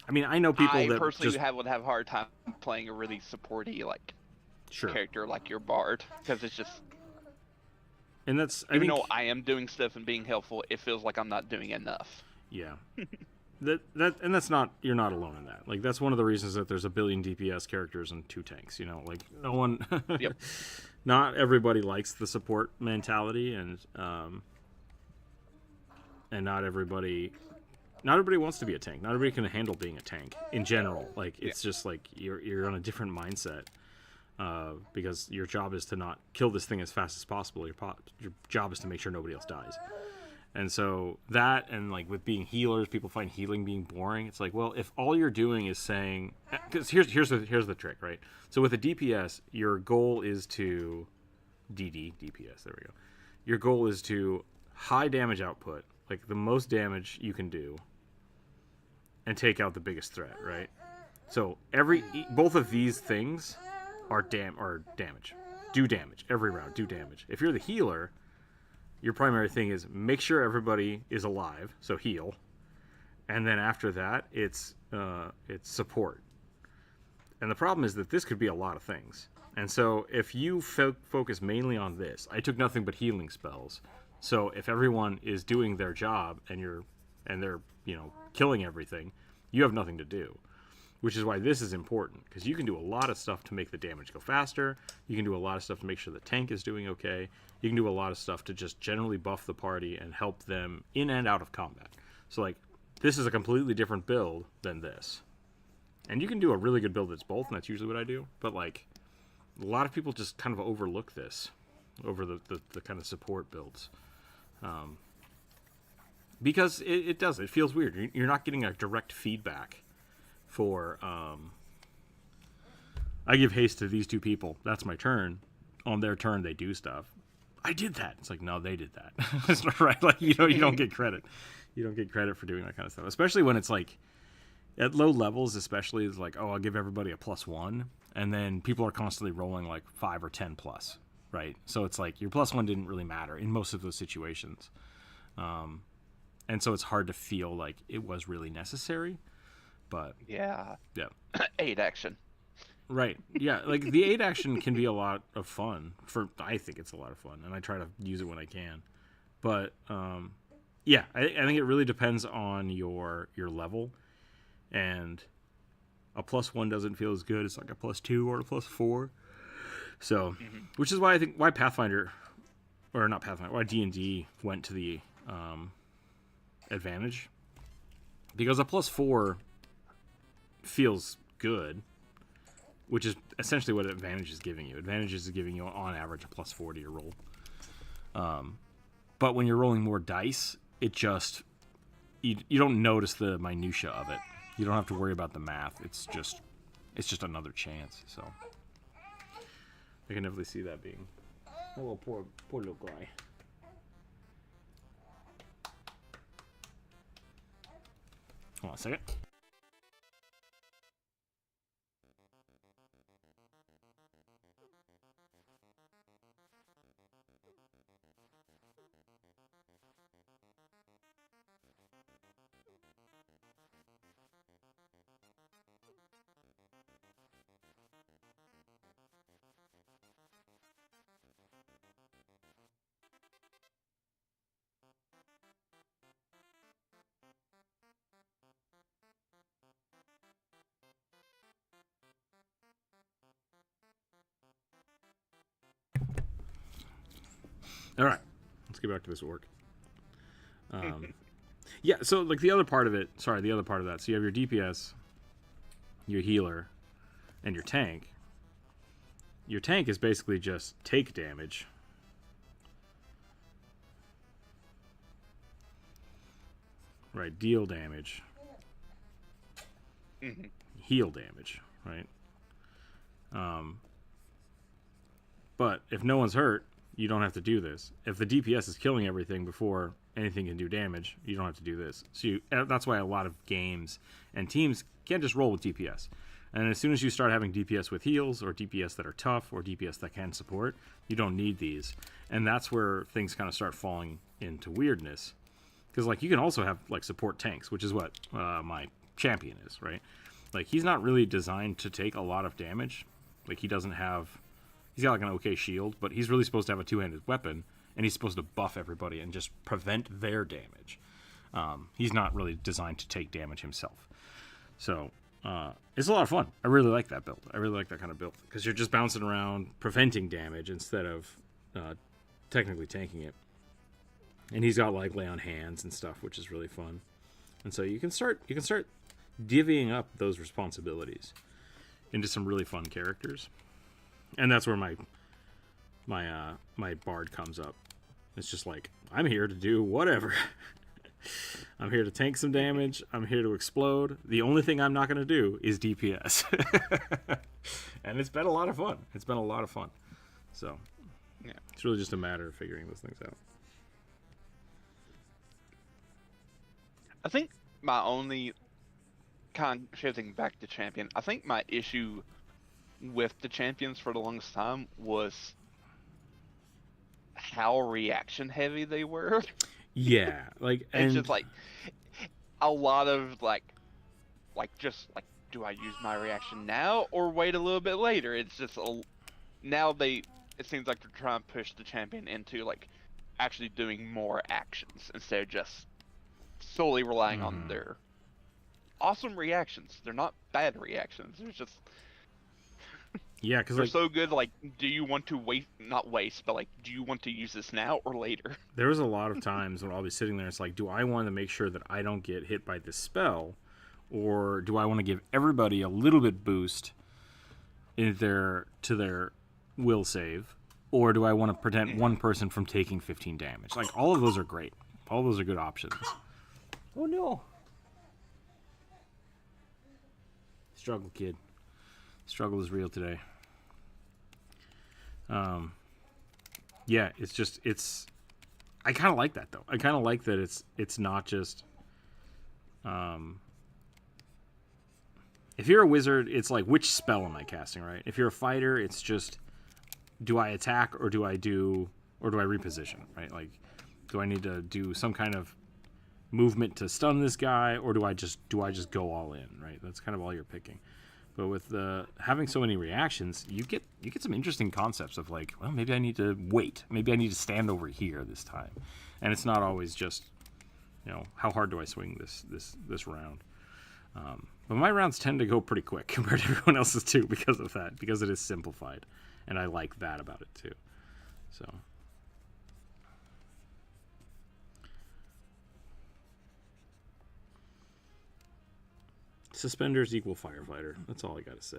I mean, I know people I that personally just... would have a hard time playing a really supporty character like your Bard, because it's just... And that's... Even though I am doing stuff and being helpful, it feels like I'm not doing enough. Yeah. And that's not... You're not alone in that. Like, that's one of the reasons that there's a billion DPS characters and 2 tanks, you know? Like, no one... Yep. Not everybody likes the support mentality, and not everybody wants to be a tank. Not everybody can handle being a tank in general. Like, it's just like you're on a different mindset because your job is to not kill this thing as fast as possible. Your job is to make sure nobody else dies. And so that, and like with being healers, people find healing being boring. It's like, well, if all you're doing is saying, because here's the trick, right? So with a DPS, your goal is to DPS. There we go. Your goal is to high damage output, like the most damage you can do, and take out the biggest threat, right? So both of these things are damage. Do damage every round. Do damage. If you're the healer, your primary thing is make sure everybody is alive, so heal, and then after that, it's support. And the problem is that this could be a lot of things. And so if you focus mainly on this, I took nothing but healing spells. So if everyone is doing their job and they're killing everything, you have nothing to do. Which is why this is important, because you can do a lot of stuff to make the damage go faster. You can do a lot of stuff to make sure the tank is doing okay. You can do a lot of stuff to just generally buff the party and help them in and out of combat. So, like, this is a completely different build than this. And you can do a really good build that's both, and that's usually what I do. But, like, a lot of people just kind of overlook this over the kind of support builds. Because it does. It feels weird. You're not getting a direct feedback for I give haste to these 2 people. That's my turn. On their turn, they do stuff. I did that. It's like, no, they did that. That's not right. Like, you don't get credit. You don't get credit for doing that kind of stuff. Especially when it's like, at low levels especially, it's like, oh, I'll give everybody a +1. And then people are constantly rolling like 5 or 10 plus, right? So it's like, your +1 didn't really matter in most of those situations. And so it's hard to feel like it was really necessary. But yeah. 8 action. Right. Yeah, like the 8 action can be a lot of fun. I think it's a lot of fun, and I try to use it when I can. But yeah, I think it really depends on your level, and a +1 doesn't feel as good as like a +2 or a +4. So, which is why I think why D&D went to the advantage, because a +4 feels good, which is essentially what advantage is giving you. Advantage is giving you, on average, a +4 to your roll. But when you're rolling more dice, it just... You don't notice the minutia of it. You don't have to worry about the math. It's just another chance. So I can definitely see that being. Oh, poor little guy. Hold on a second. All right, let's get back to this orc. Yeah, so like the other part of it, sorry, the other part of that. So you have your DPS, your healer, and your tank. Your tank is basically just take damage. Right, deal damage. Heal damage, right? But if no one's hurt, you don't have to do this. If the DPS is killing everything before anything can do damage, you don't have to do this. So that's why a lot of games and teams can't just roll with DPS. And as soon as you start having DPS with heals, or DPS that are tough, or DPS that can support, you don't need these. And that's where things kind of start falling into weirdness. Because like you can also have like support tanks, which is what my champion is, right? Like he's not really designed to take a lot of damage. Like he doesn't have... He's got like an okay shield, but he's really supposed to have a two-handed weapon, and he's supposed to buff everybody and just prevent their damage. He's not really designed to take damage himself. So it's a lot of fun. I really like that build. I really like that kind of build, because you're just bouncing around preventing damage instead of technically tanking it. And he's got like lay on hands and stuff, which is really fun. And so you can start divvying up those responsibilities into some really fun characters. And that's where my bard comes up. It's just like, I'm here to do whatever. I'm here to tank some damage. I'm here to explode. The only thing I'm not going to do is DPS. And it's been a lot of fun. It's been a lot of fun. So, yeah, it's really just a matter of figuring those things out. I think my only kind of shifting back to champion, I think my issue with the champions for the longest time was how reaction heavy they were. Yeah, like, and it's just like a lot of like just like, do I use my reaction now or wait a little bit later? It's just now it seems like they're trying to push the champion into like actually doing more actions instead of just solely relying on their awesome reactions. They're not bad reactions. They're just yeah, because they're like, so good. Like, do you want to not waste, but like, do you want to use this now or later? There was a lot of times when I'll be sitting there, it's like, do I want to make sure that I don't get hit by this spell, or do I want to give everybody a little bit boost to their will save, or do I want to prevent one person from taking 15 damage? Like, all of those are great. All of those are good options. Oh no. Struggle, kid. Struggle is real today. Yeah, I kind of like that though. I kind of like that it's not just if you're a wizard, it's like, which spell am I casting, right? If you're a fighter, it's just, do I attack or do I reposition, right? Like, do I need to do some kind of movement to stun this guy, or do I just go all in, right? That's kind of all you're picking. But with having so many reactions, you get some interesting concepts of like, well, maybe I need to wait. Maybe I need to stand over here this time. And it's not always just, how hard do I swing this round? But my rounds tend to go pretty quick compared to everyone else's too, because of that, because it is simplified. And I like that about it too. So. Suspenders equal firefighter. That's all I gotta say.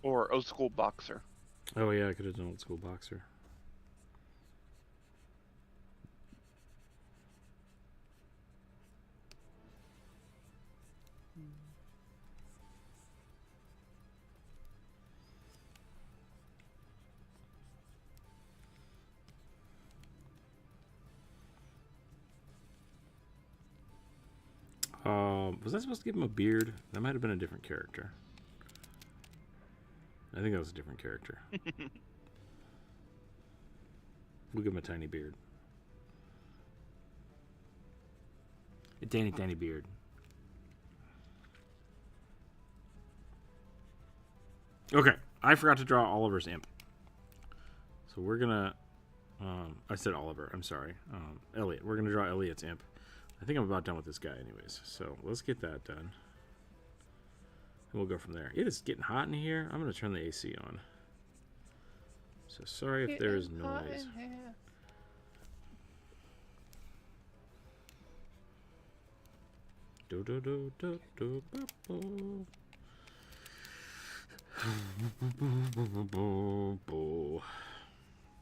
Or old school boxer. Oh yeah, I could have done old school boxer. Was I supposed to give him a beard? That might have been a different character. I think that was a different character. We'll give him a tiny beard. A tiny, tiny beard. Okay, I forgot to draw Oliver's imp. So we're gonna... I said Oliver, I'm sorry. Elliot. We're gonna draw Elliot's imp. I think I'm about done with this guy anyways. So let's get that done. And we'll go from there. It is getting hot in here. I'm gonna turn the AC on. So sorry if there is noise. Do do do do do bo.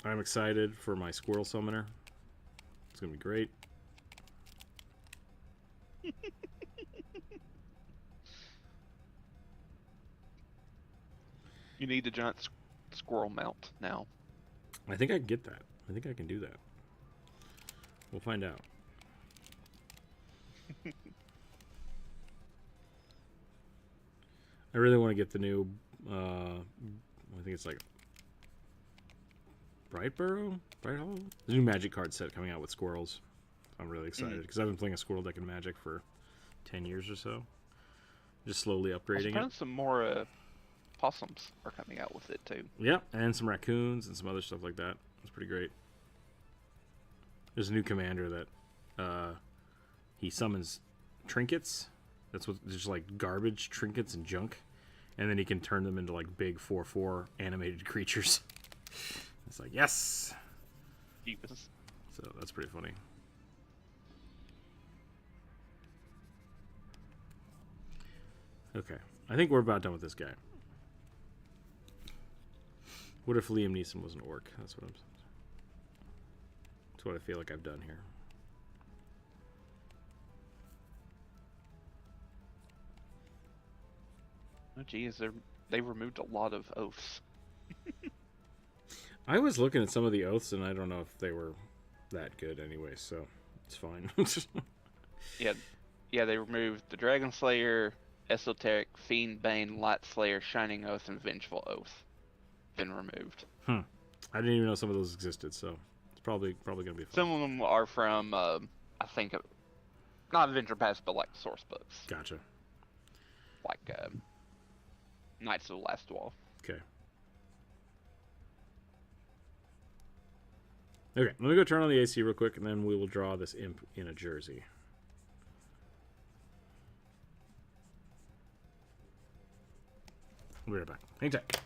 I'm excited for my squirrel summoner. It's gonna be great. You need a giant squirrel mount now. I think I can get that. I think I can do that. We'll find out. I really want to get the new, I think it's like Brightburrow? Bright Hollow? There's a new Magic card set coming out with squirrels. I'm really excited because I've been playing a squirrel deck in Magic for 10 years or so. Just slowly upgrading it. Some more possums are coming out with it too. Yep, and some raccoons and some other stuff like that. It's pretty great. There's a new commander that he summons trinkets. That's what, just like garbage trinkets and junk, and then he can turn them into like big 4/4 animated creatures. It's like, yes. Jeepers. So that's pretty funny. Okay, I think we're about done with this guy. What if Liam Neeson was an orc? That's what I feel like I've done here. Oh geez, they removed a lot of oaths. I was looking at some of the oaths, and I don't know if they were that good anyway, so it's fine. Yeah, they removed the Dragon Slayer, Esoteric, Fiend, Bane, Light Slayer, Shining Oath, and Vengeful Oath. Been removed. I didn't even know some of those existed, so it's probably gonna be fun. Some of them are from, I think, not Adventure Pass, but like source books. Gotcha. Like Knights of the Last Wall. Okay. Okay, let me go turn on the AC real quick, and then we will draw this imp in a jersey. We'll be right back. Hang tight.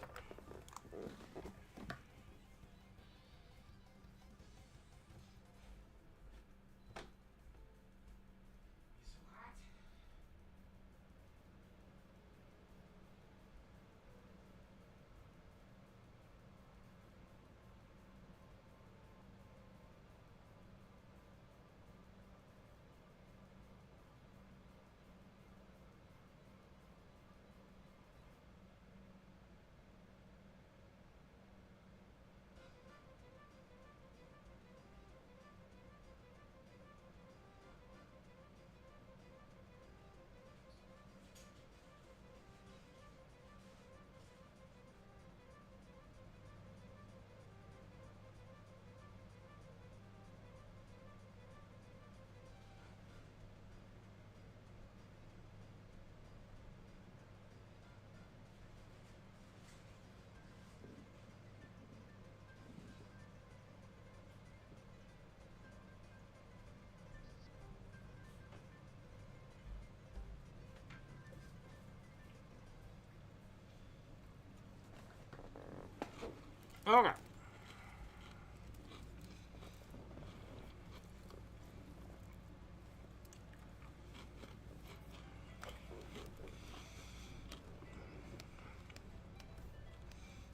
Okay.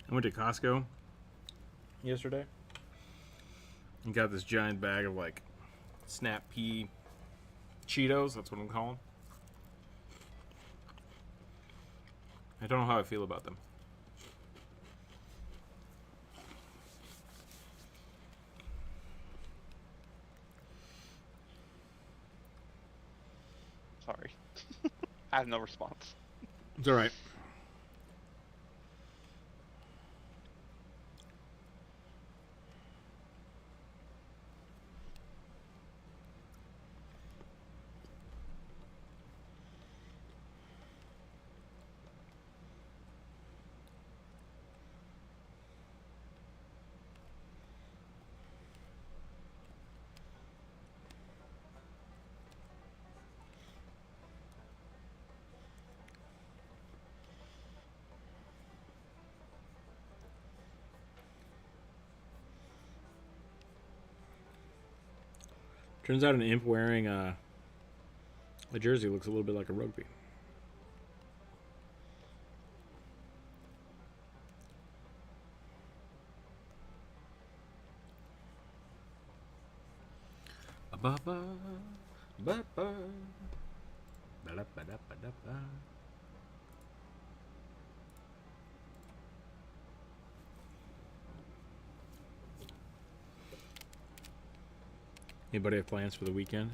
I went to Costco yesterday and got this giant bag of like Snap Pea Cheetos. That's what I'm calling. I don't know how I feel about them. sorry. I have no response. It's all right. Turns out an imp wearing a jersey looks a little bit like a rugby. Ba-ba, ba-ba, ba-da-ba-da-ba-da-ba. Anybody have plans for the weekend?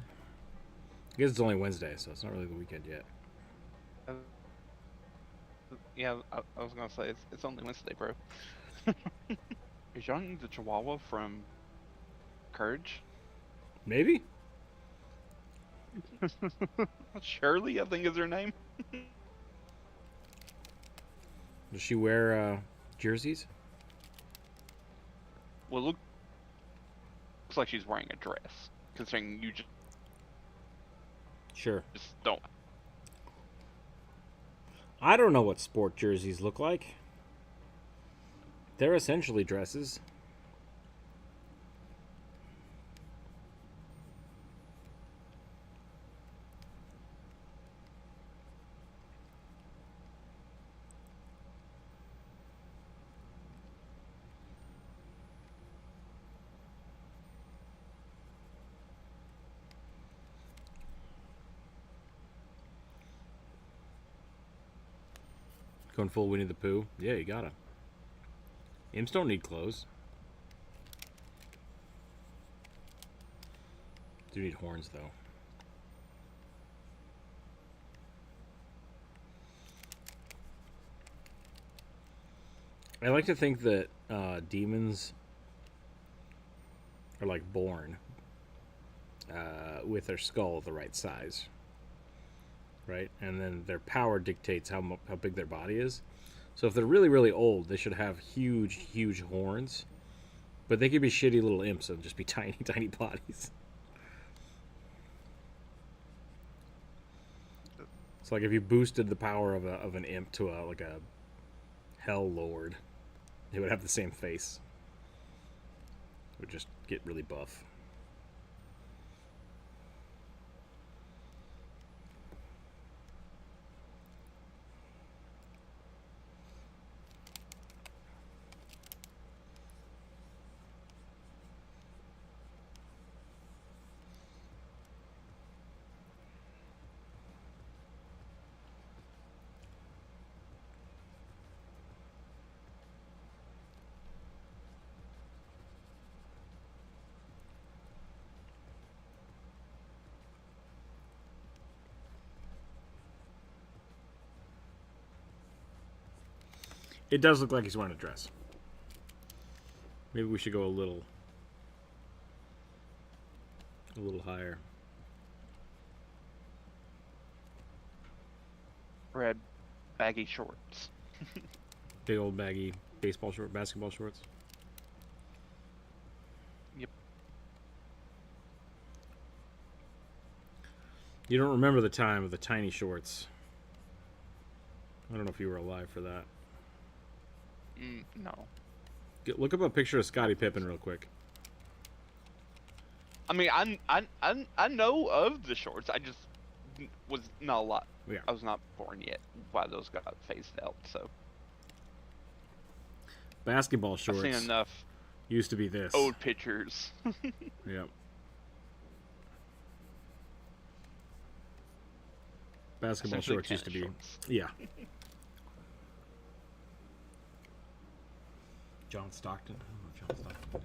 I guess it's only Wednesday, so it's not really the weekend yet. Yeah, I was gonna say it's only Wednesday, bro. Is Young the Chihuahua from Courage? Maybe? Shirley, I think is her name. Does she wear jerseys? Well, looks like she's wearing a dress, considering you Sure. just don't. I don't know what sport jerseys look like. They're essentially dresses. Going full Winnie the Pooh? Yeah, you gotta. Imps don't need clothes. Do need horns, though. I like to think that demons are like born with their skull the right size. Right? And then their power dictates how big their body is. So if they're really, really old, they should have huge, huge horns. But they could be shitty little imps and just be tiny, tiny bodies. It's like if you boosted the power of an imp to like a hell lord, it would have the same face. It would just get really buff. It does look like he's wearing a dress. Maybe we should go a little higher. Red baggy shorts. Big old baggy basketball shorts. Yep. You don't remember the time of the tiny shorts. I don't know if you were alive for that. No. Look up a picture of Scottie Pippen real quick. I mean, I know of the shorts. I just was not a lot. Yeah. I was not born yet while those got phased out. So Basketball shorts I've seen enough used to be this. old pictures. Yep. Basketball Essentially shorts used to be. tennis shorts. Yeah. John Stockton. Oh, John Stockton.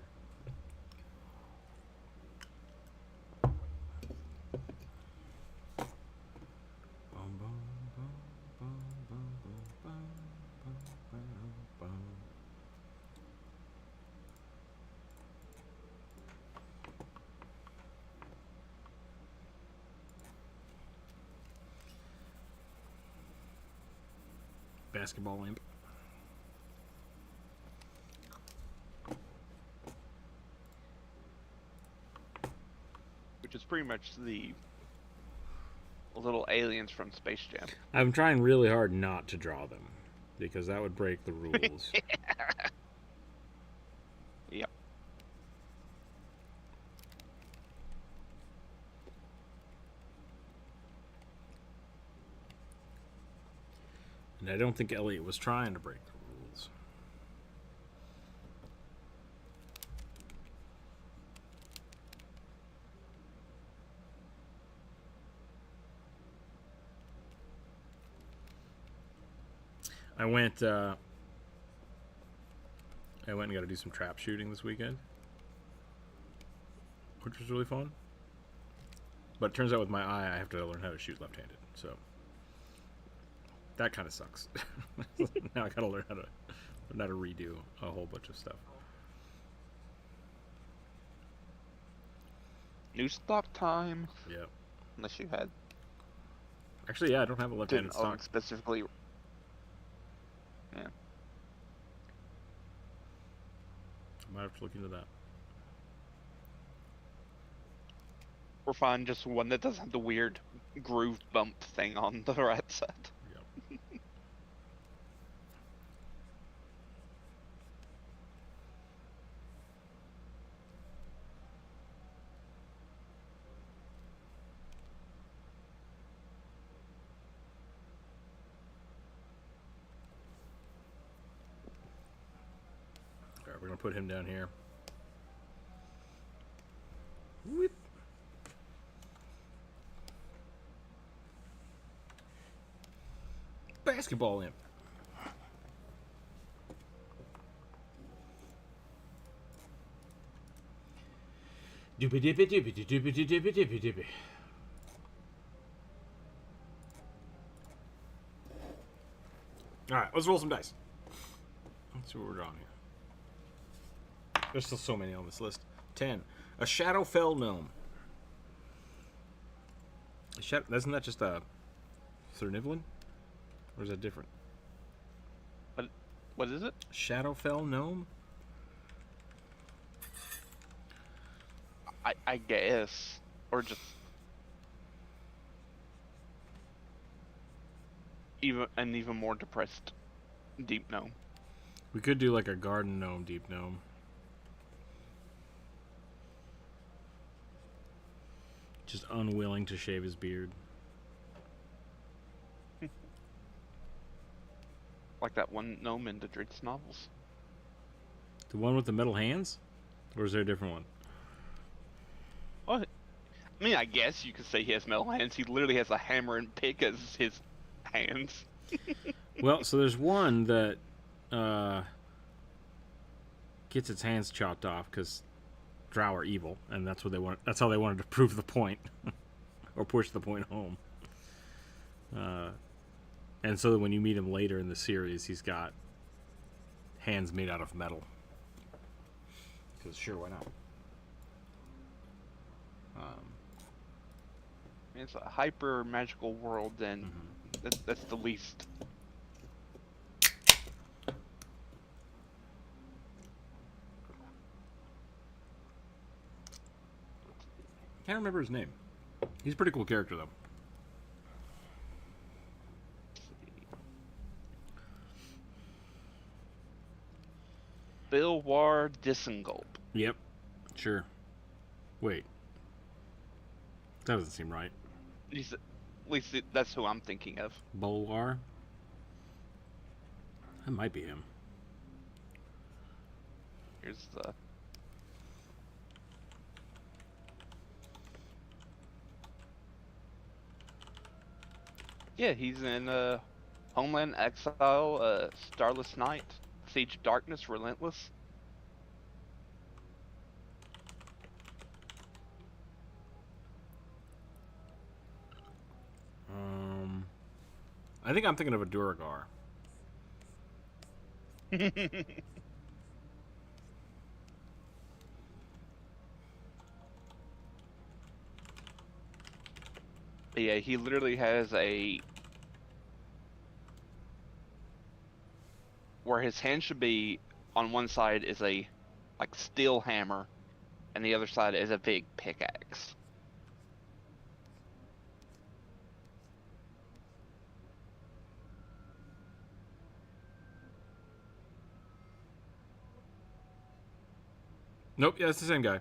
basketball imp. Which is pretty much the little aliens from Space Jam. I'm trying really hard not to draw them because that would break the rules. Yep. And I don't think Elliot was trying to break the rules. I went and got to do some trap shooting this weekend, which was really fun. But it turns out with my eye, I have to learn how to shoot left-handed, so that kind of sucks. Now I gotta learn how to redo a whole bunch of stuff. New stock time. Yeah. Unless you had. Actually, yeah, I don't have a left-handed Didn't own stock. specifically. Yeah. I might have to look into that. Or find just one that doesn't have the weird groove bump thing on the right side. Yep. Alright, we're gonna put him down here. Whip. Basketball imp. Doopy dippy doopy doopy doopy doopy doopy. Alright, let's roll some dice. Let's see what we're drawing here. There's still so many on this list. 10. A Shadowfell gnome. Isn't that just a Thernivlin? Or is that different? What is it? Shadowfell gnome? I guess. Or just an even more depressed deep gnome. We could do like a garden gnome, deep gnome. Just unwilling to shave his beard. Like that one gnome in the Dritz novels. The one with the metal hands? Or is there a different one? What? I mean, I guess you could say he has metal hands. He literally has a hammer and pick as his hands. Well, so there's one that gets its hands chopped off because Drow are evil, and that's what they want. That's how they wanted to prove the point, or push the point home. And so that when you meet him later in the series, he's got hands made out of metal. Because sure, why not? It's a hyper magical world, and that's the least. Can't remember his name. He's a pretty cool character, though. Bilwar Disengulp. Yep. Sure. Wait. That doesn't seem right. At least that's who I'm thinking of. Bulwar? That might be him. Here's the. Yeah, he's in Homeland Exile, Starless Night, Siege of Darkness, Relentless. I think I'm thinking of a Duragar. Yeah, he literally has a where his hand should be on one side is a like steel hammer, and the other side is a big pickaxe. Nope, yeah, it's the same guy.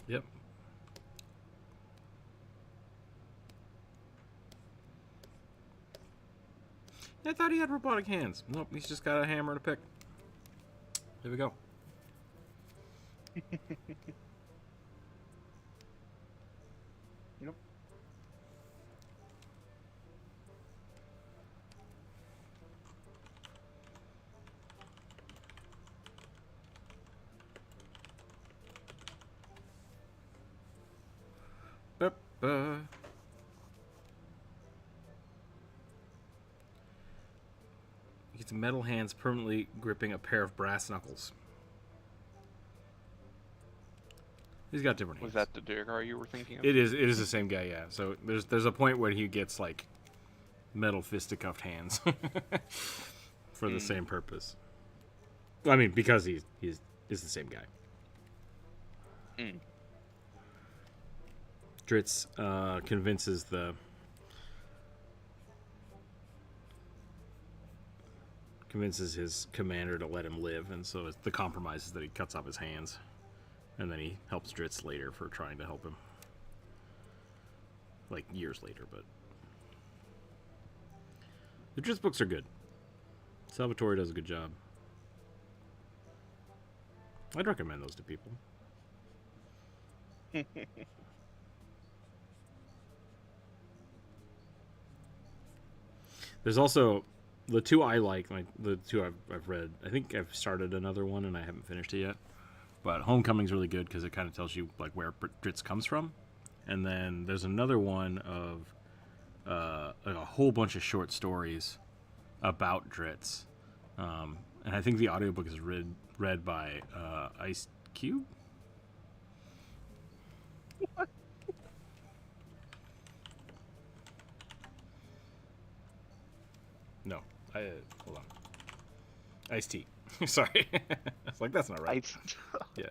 Yep. I thought he had robotic hands. Nope, he's just got a hammer and a pick. There we go. Yep. He gets metal hands permanently gripping a pair of brass knuckles. He's got different hands. Was that the Durgar you were thinking of? It is the same guy, yeah. So there's a point where he gets like metal fisticuffed hands for the same purpose. I mean, because he's the same guy. Dritz convinces his commander to let him live, and so the compromise is that he cuts off his hands, and then he helps Dritz later for trying to help him, like years later. But the Dritz books are good. Salvatore does a good job. I'd recommend those to people. There's also the two I like the two I've read. I think I've started another one and I haven't finished it yet. But Homecoming's really good because it kind of tells you like where Dritz comes from. And then there's another one of like a whole bunch of short stories about Dritz. And I think the audiobook is read by Ice Cube. What? No, hold on. Ice-T. Sorry. I was like, that's not right. Yeah.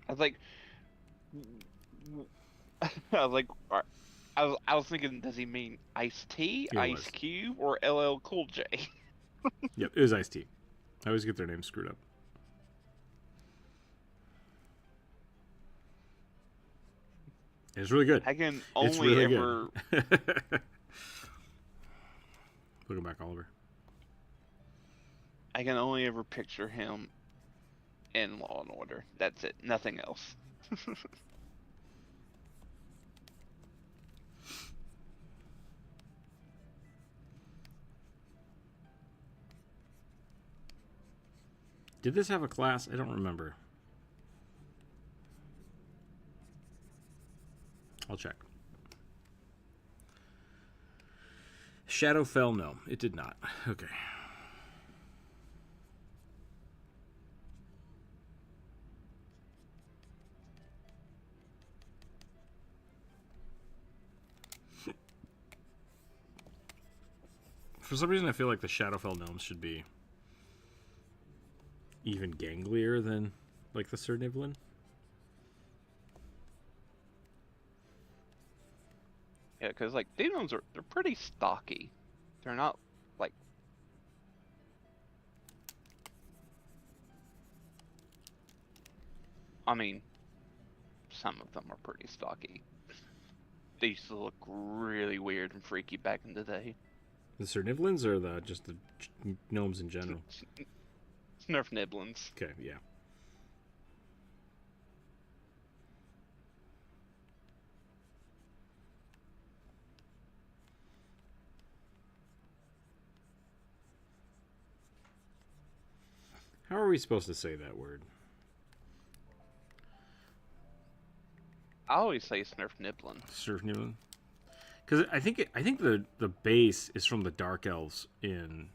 I was like, I was thinking, does he mean Ice-T, Ice Cube, or LL Cool J? Yep, it was Ice-T. I always get their names screwed up. It's really good. I can only really ever Welcome back, Oliver. I can only ever picture him in Law and Order. That's it. Nothing else. Did this have a class? I don't remember. I'll check. Shadowfell, no, it did not. Okay. For some reason, I feel like the Shadowfell gnomes should be even ganglier than like the Sir Nivlin. Yeah, because like demons they're pretty stocky. They're not like. I mean, some of them are pretty stocky. They used to look really weird and freaky back in the day. The Sir Nivlins or just the gnomes in general? Nerf Niblins. Okay, yeah. How are we supposed to say that word? I always say Snurf Niblin. Surf Newland. Because I think the base is from the Dark Elves in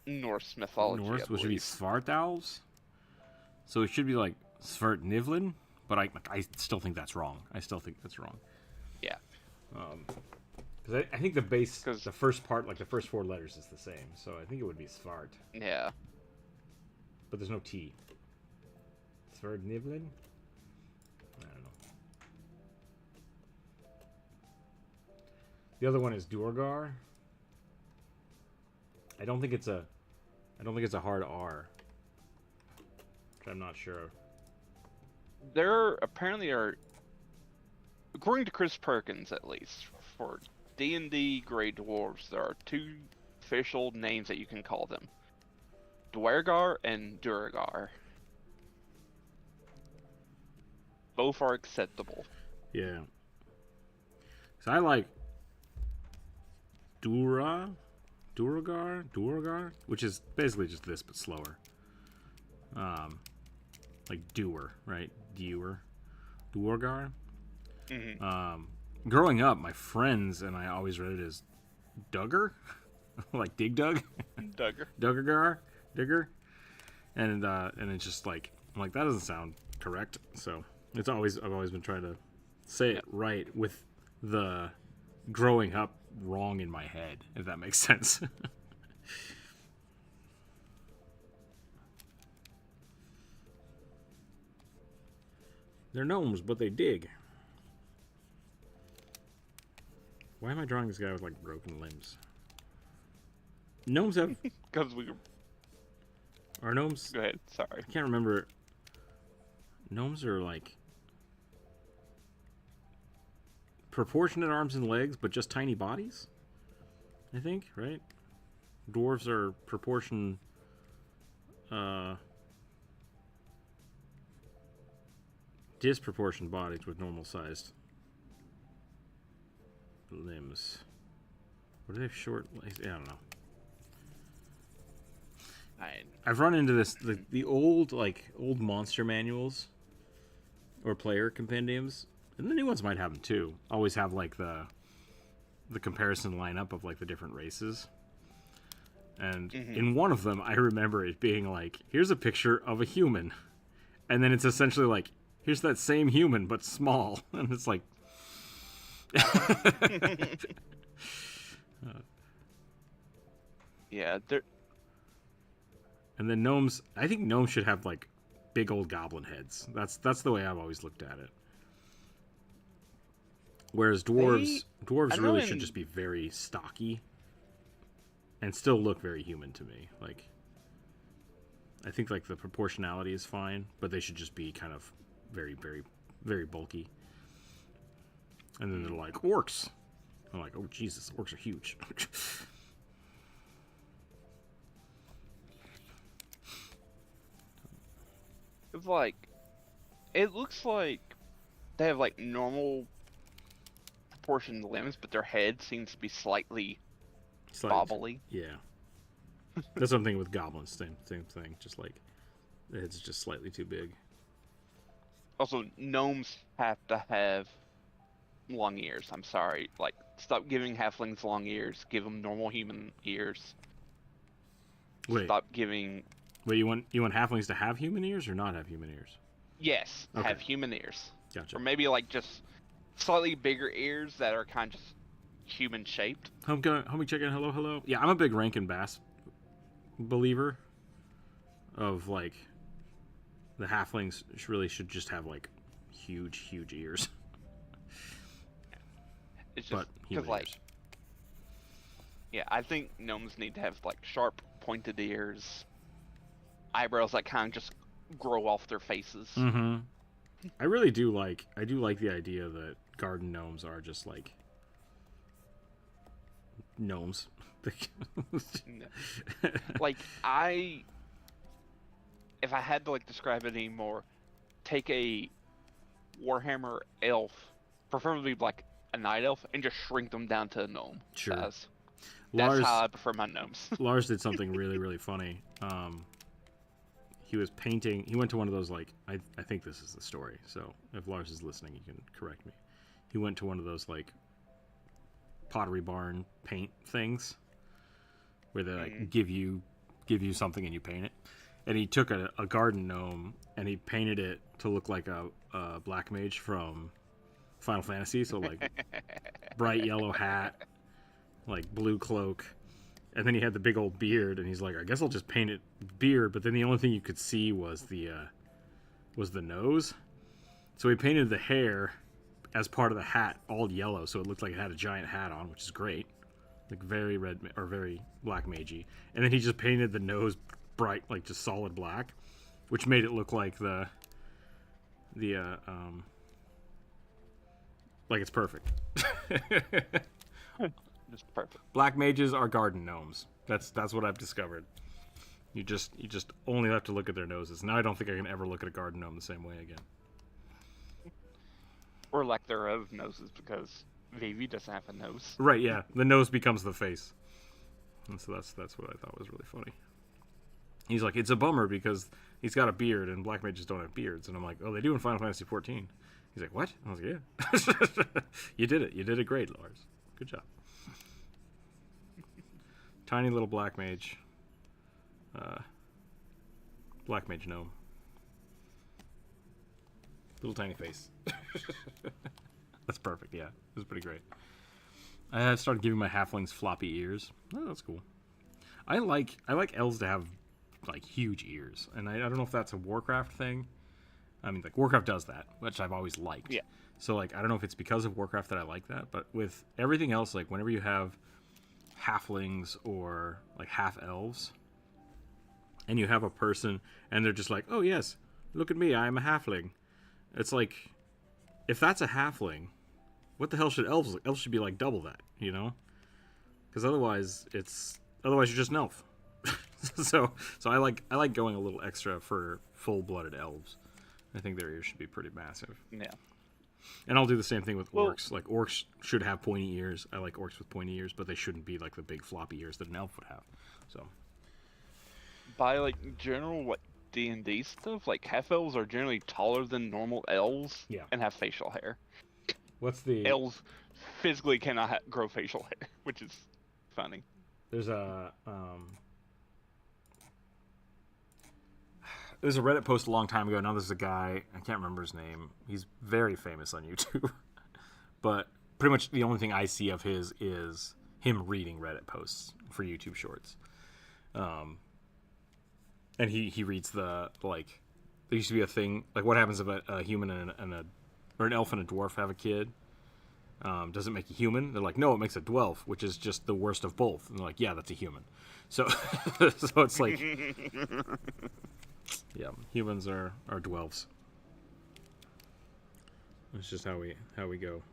Norse mythology. Norse, which would be Svart Elves. So it should be like Svart Nivlin, but I still think that's wrong. Yeah. Because I think the base, the first part, like the first 4 letters, is the same. So I think it would be Svart. Yeah. But there's no T. Svart Nivlin? I don't know. The other one is Durgar. I don't think it's a hard R. Which I'm not sure. There apparently are, according to Chris Perkins at least, for D&D Grey Dwarves, there are 2 official names that you can call them. Dwergar and Durgar. Both are acceptable. Yeah. So I like Duragar, which is basically just this but slower. Like doer, right? Duergar. Mm-hmm. Growing up, my friends and I always read it as Duggar, like Dig Dug, Digger, and it's just like I'm like that doesn't sound correct. So I've always been trying to say it right with the growing up wrong in my head, if that makes sense. They're gnomes, but they dig. Why am I drawing this guy with, like, broken limbs? Gnomes have... Because we... Are gnomes... Go ahead, sorry. I can't remember. Gnomes are, like... proportionate arms and legs, but just tiny bodies? I think, right? Dwarves are proportion... disproportionate bodies with normal-sized limbs. What do they have short legs? I don't know. I've run into this the old monster manuals or player compendiums, and the new ones might have them too. Always have like the comparison lineup of like the different races. And in one of them, I remember it being like, here's a picture of a human, and then it's essentially like, here's that same human but small, and it's like. Yeah, and then gnomes. I think gnomes should have like big old goblin heads. That's the way I've always looked at it. Whereas dwarves really should just be very stocky and still look very human to me. Like, I think like the proportionality is fine, but they should just be kind of very, very, very bulky. And then they're like, orcs. I'm like, oh Jesus, orcs are huge. it's like, it looks like they have like normal proportioned limbs, but their head seems to be slightly bobbly. Yeah. That's what I'm thinking with goblins. Same thing. Just like, the head's just slightly too big. Also, gnomes have to have long ears. I'm sorry. Like, stop giving halflings long ears. Give them normal human ears. Stop giving... Wait, you want halflings to have human ears or not have human ears? Yes, okay. Have human ears. Gotcha. Or maybe like just slightly bigger ears that are kind of just human shaped. Homie chicken, hello. Yeah, I'm a big Rankin Bass believer of like the halflings really should just have like huge ears. It's just because like, yeah, I think gnomes need to have like sharp, pointed ears, eyebrows that kind of just grow off their faces. Mm-hmm. I really do like the idea that garden gnomes are just like gnomes. Like if I had to like describe it anymore, take a Warhammer elf, preferably like a night elf, and just shrink them down to a gnome size. That's how I prefer my gnomes. Lars did something really funny. he was painting. He went to one of those, like, I think this is the story. So if Lars is listening, he can correct me. He went to one of those, like, Pottery Barn paint things where they like give you something and you paint it. And he took a garden gnome and he painted it to look like a black mage from Final Fantasy. So like bright yellow hat, like blue cloak, and then he had the big old beard. And he's like, I guess I'll just paint it beard. But then the only thing you could see was the nose. So he painted the hair as part of the hat all yellow, so it looked like it had a giant hat on, which is great, like very red or very black magey. And then he just painted the nose bright, like just solid black, which made it look like the like it's perfect. Just perfect. Black mages are garden gnomes. That's what I've discovered. You just only have to look at their noses. Now I don't think I can ever look at a garden gnome the same way again. Or lack thereof noses, because Vivi doesn't have a nose. Right, yeah. The nose becomes the face. And so that's what I thought was really funny. He's like, it's a bummer because he's got a beard and black mages don't have beards. And I'm like, oh, they do in Final Fantasy 14. He's like, what? I was like, yeah. You did it. You did it great, Lars. Good job. Tiny little black mage. Black mage gnome. Little tiny face. That's perfect, yeah. It was pretty great. I started giving my halflings floppy ears. Oh, that's cool. I like elves to have like huge ears, and I don't know if that's a Warcraft thing. I mean, like Warcraft does that, which I've always liked. Yeah. So like I don't know if it's because of Warcraft that I like that, but with everything else, like whenever you have halflings or like half elves, and you have a person, and they're just like, oh yes, look at me, I'm a halfling. It's like, if that's a halfling, what the hell should elves? Elves should be like double that, you know? Because otherwise you're just an elf. so I like going a little extra for full-blooded elves. I think their ears should be pretty massive. Yeah. And I'll do the same thing with orcs. Like orcs should have pointy ears. I like orcs with pointy ears, but they shouldn't be like the big floppy ears that an elf would have. So By like general like D&D stuff, like half elves are generally taller than normal elves, yeah, and have facial hair. What's the Elves physically cannot grow facial hair, which is funny. There's a Reddit post a long time ago. Now there's a guy, I can't remember his name. He's very famous on YouTube. But pretty much the only thing I see of his is him reading Reddit posts for YouTube Shorts. And he reads the, like, there used to be a thing, like what happens if a human or an elf and a dwarf have a kid? Does it make a human? They're like, no, it makes a dwelf, which is just the worst of both. And they're like, yeah, that's a human. So so it's like, yeah, humans are dwelves. That's just how we go.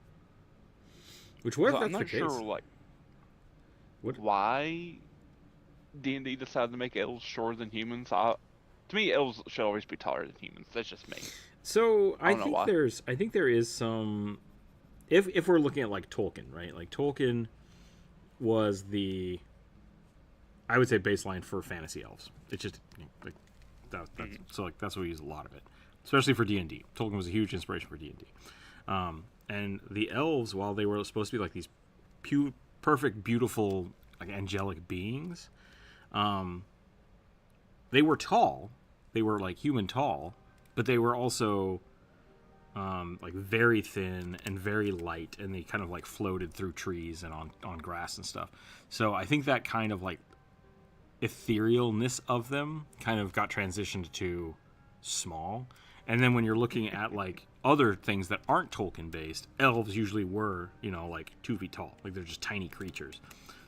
Which what if that's I'm not the case? sure like why D&D decided to make elves shorter than humans. To me, elves should always be taller than humans. That's just me. So I think there is some. If we're looking at like Tolkien, right? Like Tolkien was the, I would say, baseline for fantasy elves. It's just like that's so like that's what we use a lot of it, especially for D&D. Tolkien was a huge inspiration for D&D. And the elves, while they were supposed to be like these perfect, beautiful, like angelic beings, they were tall. They were like human tall, but they were also like very thin and very light, and they kind of like floated through trees and on grass and stuff. So I think that kind of like etherealness of them kind of got transitioned to small. And then when you're looking at like other things that aren't Tolkien based, elves usually were, like 2 feet tall. Like they're just tiny creatures.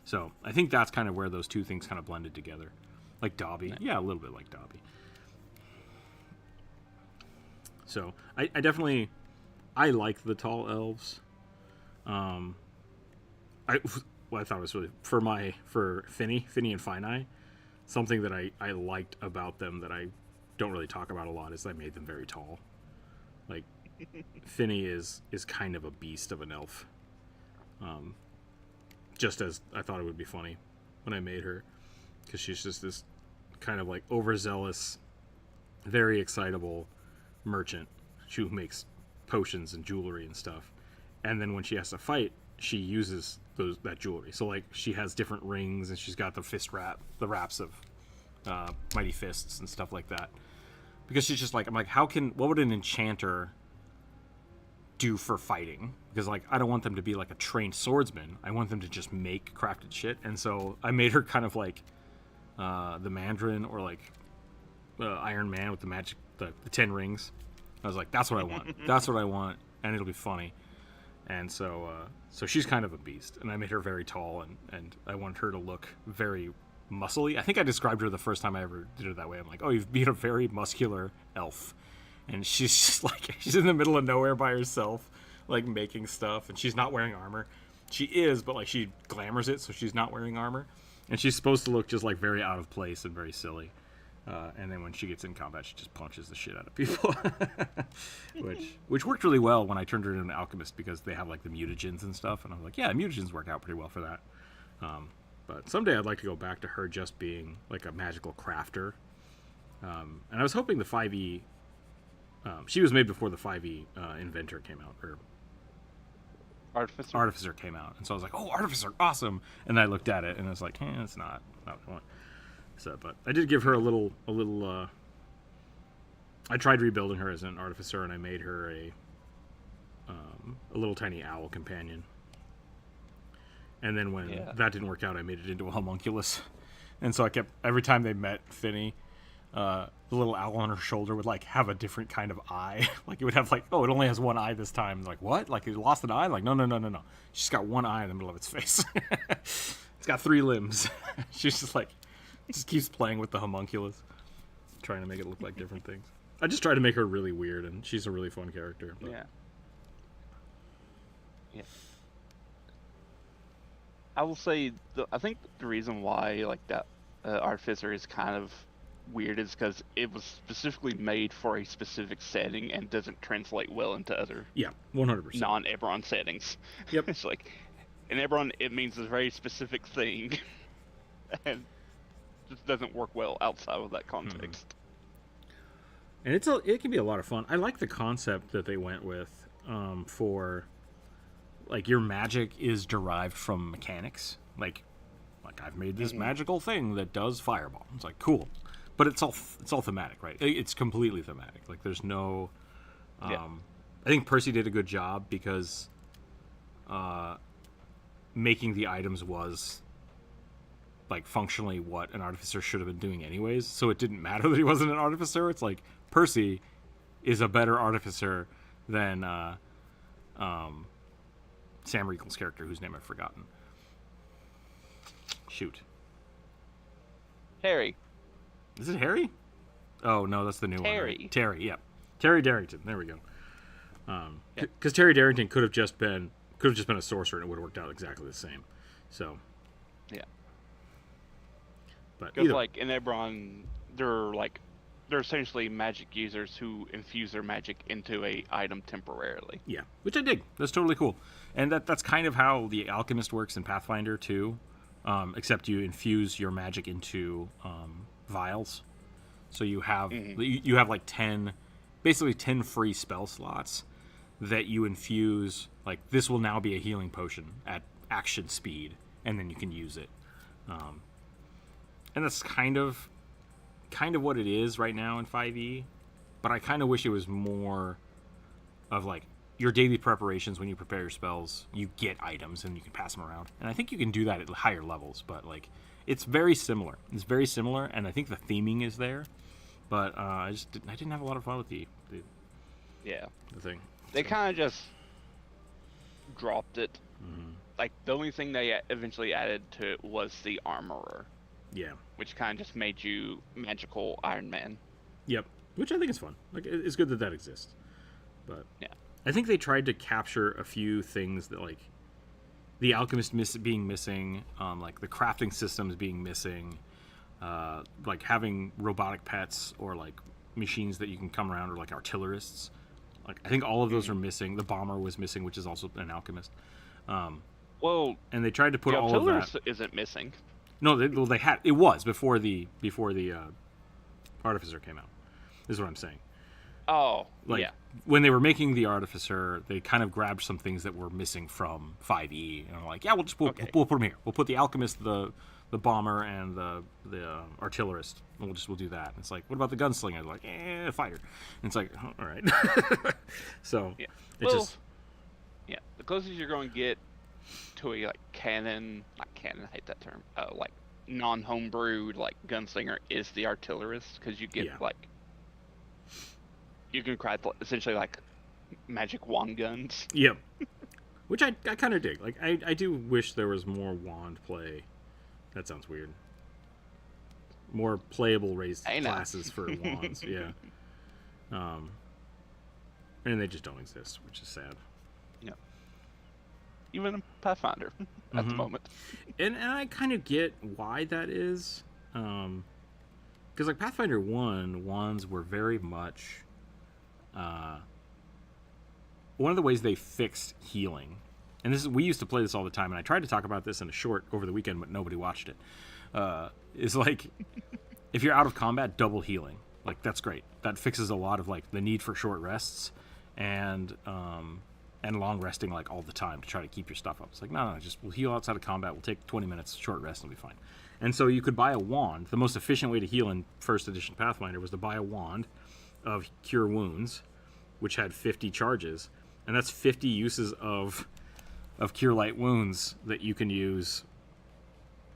So I think that's kind of where those two things kind of blended together. Like Dobby. Yeah, a little bit like Dobby. So I definitely, I like the tall elves. I thought it was really, for Finny and Fineye, something that I liked about them that I don't really talk about a lot is I made them very tall. Like Finny is kind of a beast of an elf. Just as I thought it would be funny when I made her, because she's just this kind of like overzealous very excitable merchant who makes potions and jewelry and stuff. And then when she has to fight, she uses that jewelry. So like she has different rings, and she's got the wraps of mighty fists and stuff like that. Because she's just like, I'm like, what would an enchanter do for fighting? Because like I don't want them to be like a trained swordsman. I want them to just make crafted shit. And so I made her kind of like the Mandarin, or like Iron Man with the magic, the 10 rings. I was like, that's what I want. That's what I want, and it'll be funny. And so she's kind of a beast, and I made her very tall, and I wanted her to look very muscly. I think I described her the first time I ever did it that way. I'm like, oh, you've been a very muscular elf. And she's just like, she's in the middle of nowhere by herself, like making stuff, and she's not wearing armor. She is, but like she glamours it, so she's not wearing armor. And she's supposed to look just like very out of place and very silly. And then when she gets in combat, she just punches the shit out of people. which worked really well when I turned her into an alchemist, because they have like the mutagens and stuff. And I was like, yeah, mutagens work out pretty well for that. But someday I'd like to go back to her just being like a magical crafter. And I was hoping the 5e... she was made before the 5e inventor came out, or Artificer came out, and so I was like, "Oh, Artificer, awesome!" And I looked at it, and I was like, "It's not what I want." So, but I did give her a little. I tried rebuilding her as an Artificer, and I made her a little tiny owl companion. And then when that didn't work out, I made it into a homunculus. And so I kept, every time they met Finny, the little owl on her shoulder would like have a different kind of eye. Like it would have like, oh, it only has one eye this time. Like what? Like it lost an eye? Like no. She's got one eye in the middle of its face. It's got 3 limbs. She's just like, just keeps playing with the homunculus, trying to make it look like different things. I just try to make her really weird, and she's a really fun character. But. Yeah. I will say, I think the reason why like that Artificer is kind of weird is because it was specifically made for a specific setting and doesn't translate well into other 100% non-Eberron settings. Yep. It's like in Eberron it means a very specific thing, and just doesn't work well outside of that context. And it can be a lot of fun. I like the concept that they went with for. Like, your magic is derived from mechanics. Like I've made this magical thing that does fireball. It's like, cool. But it's all thematic, right? It's completely thematic. Like, there's no... I think Percy did a good job because making the items was, like, functionally what an artificer should have been doing anyways. So it didn't matter that he wasn't an artificer. It's like, Percy is a better artificer than... Sam Riegel's character, whose name I've forgotten. Shoot. Harry. Is it Harry? Oh, no, that's the new one. Terry. Terry, yeah. Terry Darrington. There we go. Because Terry Darrington could have just been a sorcerer, and it would have worked out exactly the same. So. Yeah. But because, like, in Eberron, they're essentially magic users who infuse their magic into a item temporarily. Yeah, which I dig. That's totally cool. And that's kind of how the alchemist works in Pathfinder too, except you infuse your magic into vials. So you have you have like 10 free spell slots that you infuse. Like, this will now be a healing potion at action speed, and then you can use it. And that's kind of what it is right now in 5e, but I kind of wish it was more of like your daily preparations. When you prepare your spells, you get items and you can pass them around, and I think you can do that at higher levels, but like it's very similar, and I think the theming is there, but I didn't have a lot of fun with the thing. They kind of just dropped it. Like, the only thing they eventually added to it was the armorer. Yeah. Which kind of just made you magical Iron Man. Yep. Which I think is fun. Like, it's good that exists. But yeah, I think they tried to capture a few things that, like, the alchemist being missing, like the crafting systems being missing, like having robotic pets or like machines that you can come around, or like artillerists. Like, I think all of those are missing. The bomber was missing, which is also an alchemist. Well, and they tried to put all of that. The artillerist isn't missing. No, they had it was before the artificer came out. is what I'm saying. Oh, Like, yeah. when they were making the Artificer, they kind of grabbed some things that were missing from 5e, and were like, yeah, we'll put them here. We'll put the Alchemist, the Bomber, and the Artillerist. And we'll do that. And it's like, what about the Gunslinger? They're like, fighter. And it's like, oh, all right. So, Yeah. it's just... Yeah, the closest you're going to get to a, like, not canon, I hate that term, like, non-homebrewed, like, Gunslinger is the Artillerist, because you get, like, you can craft essentially like magic wand guns. Yep. Which I kind of dig. Like, I do wish there was more wand play. That sounds weird. More playable raised classes for wands. Yeah. And they just don't exist, which is sad. Yeah. Even in Pathfinder at the moment. And I kind of get why that is. Because like Pathfinder 1, wands were very much... one of the ways they fixed healing, and we used to play this all the time, and I tried to talk about this in a short over the weekend, but nobody watched it, is like, if you're out of combat, double healing. Like, that's great. That fixes a lot of, like, the need for short rests and long resting, like, all the time to try to keep your stuff up. It's like, no, just we'll heal outside of combat. We'll take 20 minutes short rest and we'll be fine. And so you could buy a wand. The most efficient way to heal in first edition Pathfinder was to buy a wand of Cure Wounds, which had 50 charges, and that's 50 uses of Cure Light Wounds that you can use,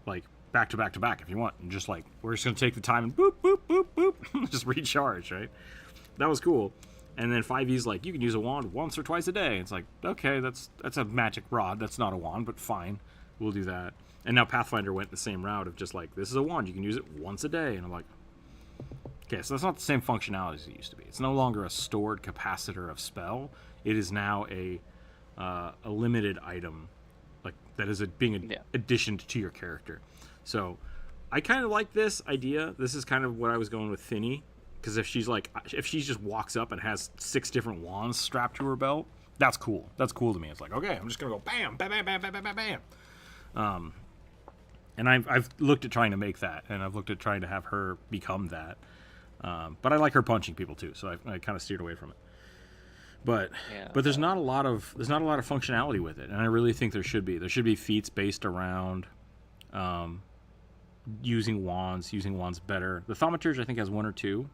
like, back to back to back if you want, and just like, we're just gonna take the time and boop boop boop boop just recharge, right? That was cool. And then 5e's like, you can use a wand once or twice a day. It's like, okay, that's a magic rod, that's not a wand, but fine, we'll do that. And now Pathfinder went the same route of just like, this is a wand, you can use it once a day, and I'm like, okay, so that's not the same functionality as it used to be. It's no longer a stored capacitor of spell. It is now a limited item, like, that is being additioned to your character. So I kind of like this idea. This is kind of what I was going with Finny, because if she just walks up and has 6 different wands strapped to her belt, that's cool. That's cool to me. It's like, okay, I'm just gonna go bam, bam, bam, bam, bam, bam, bam, bam. And I've looked at trying to make that, and I've looked at trying to have her become that. But I like her punching people too, so I kind of steered away from it. But there's not a lot of functionality with it, and I really think there should be. There should be feats based around using wands better. The Thaumaturge, I think, has 1 or 2,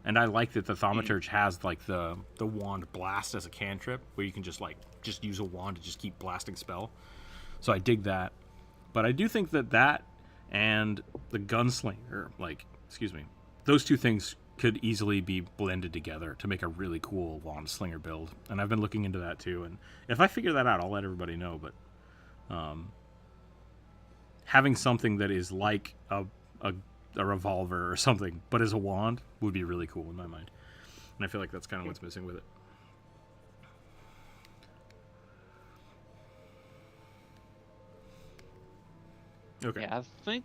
and I like that the Thaumaturge has like the wand blast as a cantrip, where you can just use a wand to just keep blasting spell. So I dig that. But I do think that and the Gunslinger, those two things could easily be blended together to make a really cool wand slinger build. And I've been looking into that too. And if I figure that out, I'll let everybody know. But having something that is like a revolver or something, but is a wand, would be really cool in my mind. And I feel like that's kind of what's missing with it. Okay. Yeah, I think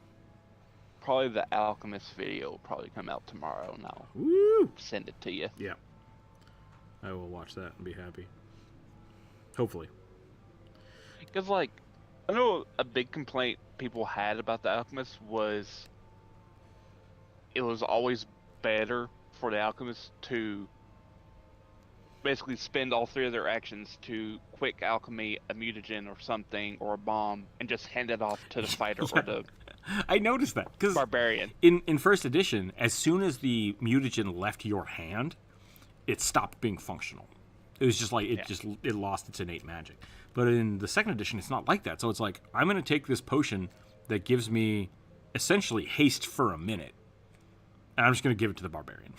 probably the Alchemist video will probably come out tomorrow, and I'll send it to you. Yeah. I will watch that and be happy. Hopefully. Because, like, I know a big complaint people had about the Alchemist was it was always better for the Alchemist to basically spend all 3 of their actions to quick alchemy a mutagen or something, or a bomb, and just hand it off to the fighter or the I noticed that because barbarian. In first edition, as soon as the mutagen left your hand, it stopped being functional. It was just like it lost its innate magic. But in the second edition, it's not like that. So it's like, I'm going to take this potion that gives me essentially haste for a minute, and I'm just going to give it to the barbarian.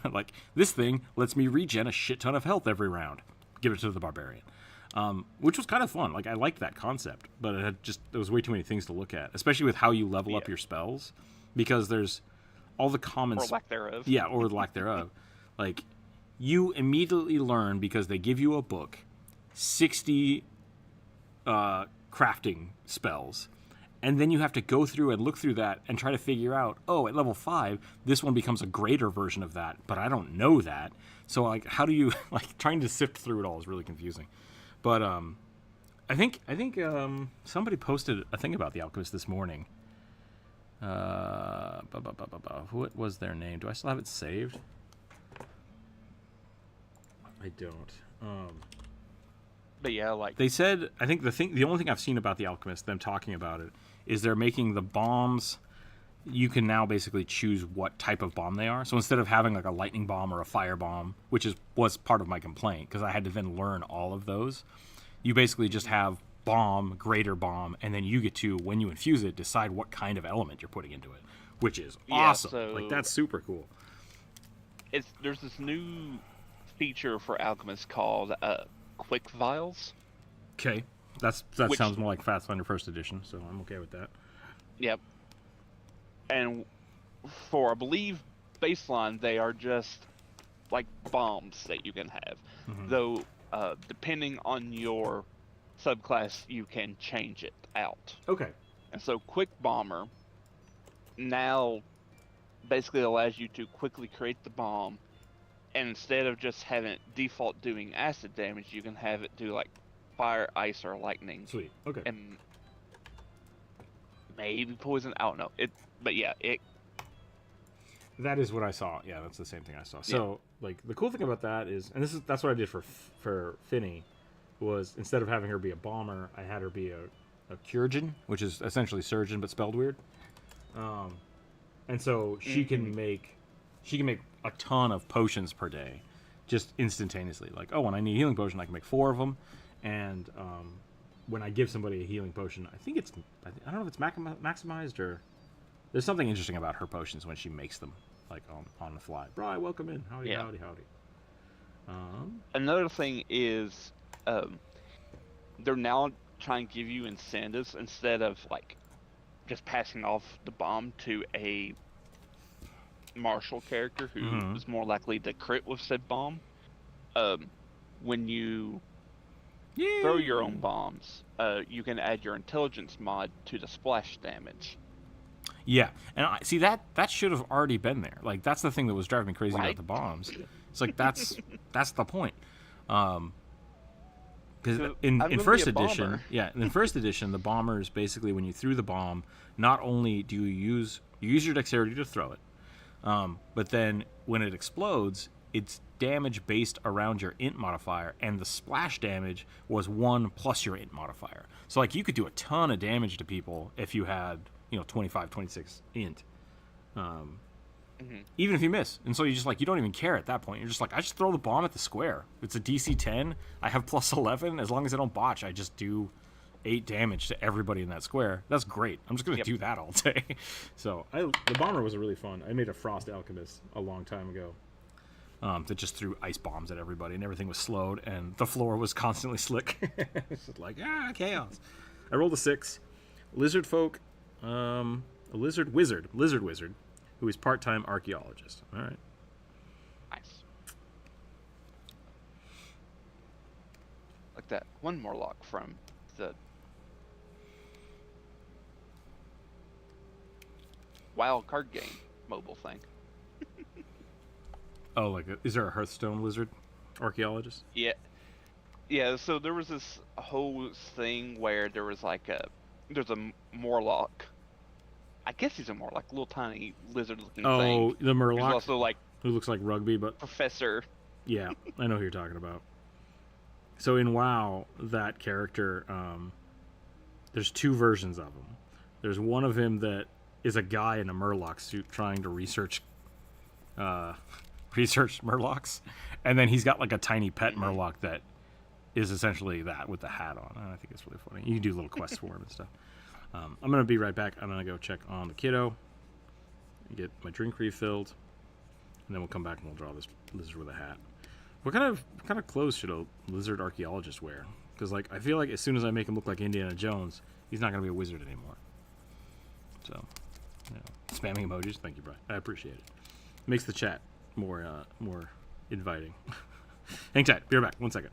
Like, this thing lets me regen a shit ton of health every round. Give it to the barbarian. Which was kind of fun. Like, I liked that concept, but there was way too many things to look at, especially with how you level up your spells, because there's all the common... Or lack thereof. Yeah, or lack thereof. Like, you immediately learn, because they give you a book, 60 crafting spells. And then you have to go through and look through that and try to figure out, oh, at level 5, this one becomes a greater version of that, but I don't know that. So, like, how do you, like, trying to sift through it all is really confusing. But I think somebody posted a thing about the Alchemist this morning. What was their name? Do I still have it saved? I don't. But yeah, like They said, I think the only thing I've seen about the Alchemist, them talking about it, is they're making the bombs. You can now basically choose what type of bomb they are. So instead of having like a lightning bomb or a fire bomb, which was part of my complaint because I had to then learn all of those, you basically just have bomb, greater bomb, and then you get to, when you infuse it, decide what kind of element you're putting into it, which is awesome. So like that's super cool. There's this new feature for Alchemist called Quick Vials. Okay, that sounds more like Pathfinder First Edition, so I'm okay with that. Yep. And for, I believe, baseline, they are just like bombs that you can have. Though, depending on your subclass, you can change it out. Okay. And so Quick Bomber now basically allows you to quickly create the bomb, and instead of just having it default doing acid damage, you can have it do like fire, ice, or lightning. Sweet. Okay. And maybe poison. I don't know. But yeah, it. That is what I saw. Yeah, that's the same thing I saw. So, like, the cool thing about that is, and that's what I did for Finny, was instead of having her be a bomber, I had her be a Curgin, which is essentially surgeon but spelled weird. And so she can make a ton of potions per day, just instantaneously. Like, oh, when I need a healing potion, I can make 4 of them, and when I give somebody a healing potion, I don't know if it's maximized or there's something interesting about her potions when she makes them, like on the fly. Bri, welcome in. Howdy. Another thing is, they're now trying to give you incentives instead of like just passing off the bomb to a martial character who is more likely to crit with said bomb. When you throw your own bombs, you can add your intelligence mod to the splash damage. Yeah, and I see that should have already been there. Like, that's the thing that was driving me crazy about the bombs. It's like that's the point. Because in first edition, the bombers basically, when you threw the bomb, not only do you use your dexterity to throw it, but then when it explodes, it's damage based around your int modifier, and the splash damage was 1 plus your int modifier. So like you could do a ton of damage to people if you had 25, 26 int, even if you miss. And so you just you don't even care at that point. You're just like, I just throw the bomb at the square. It's a DC 10. I have plus 11. As long as I don't botch, I just do 8 damage to everybody in that square. That's great. I'm just gonna do that all day. So the bomber was really fun. I made a Frost Alchemist a long time ago. That just threw ice bombs at everybody, and everything was slowed, and the floor was constantly slick. It's just like, chaos. I rolled a 6. Lizard folk, a lizard wizard, who is part-time archaeologist. All right. Nice. Like that one Morlock from the WoW card game mobile thing. Oh, is there a Hearthstone lizard archaeologist? Yeah, so there was this whole thing where there was there's a Morlock. I guess he's a Morlock, little tiny lizard-looking thing. Oh, the Murloc. He's also who looks like rugby, but Professor. Yeah, I know who you're talking about. So in WoW, that character, there's 2 versions of him. There's one of him that is a guy in a Murloc suit trying to research Murlocs, and then he's got a tiny pet Murloc that is essentially that with the hat on. I think it's really funny. You can do little quests for him and stuff. I'm gonna be right back. I'm gonna go check on the kiddo, get my drink refilled, and then we'll come back and we'll draw this lizard with a hat. What kind of clothes should a lizard archaeologist wear? Because I feel like as soon as I make him look like Indiana Jones, he's not gonna be a wizard anymore. So, spamming emojis. Thank you, Brian. I appreciate it. Makes the chat more inviting. Hang tight. Be right back. 1 second.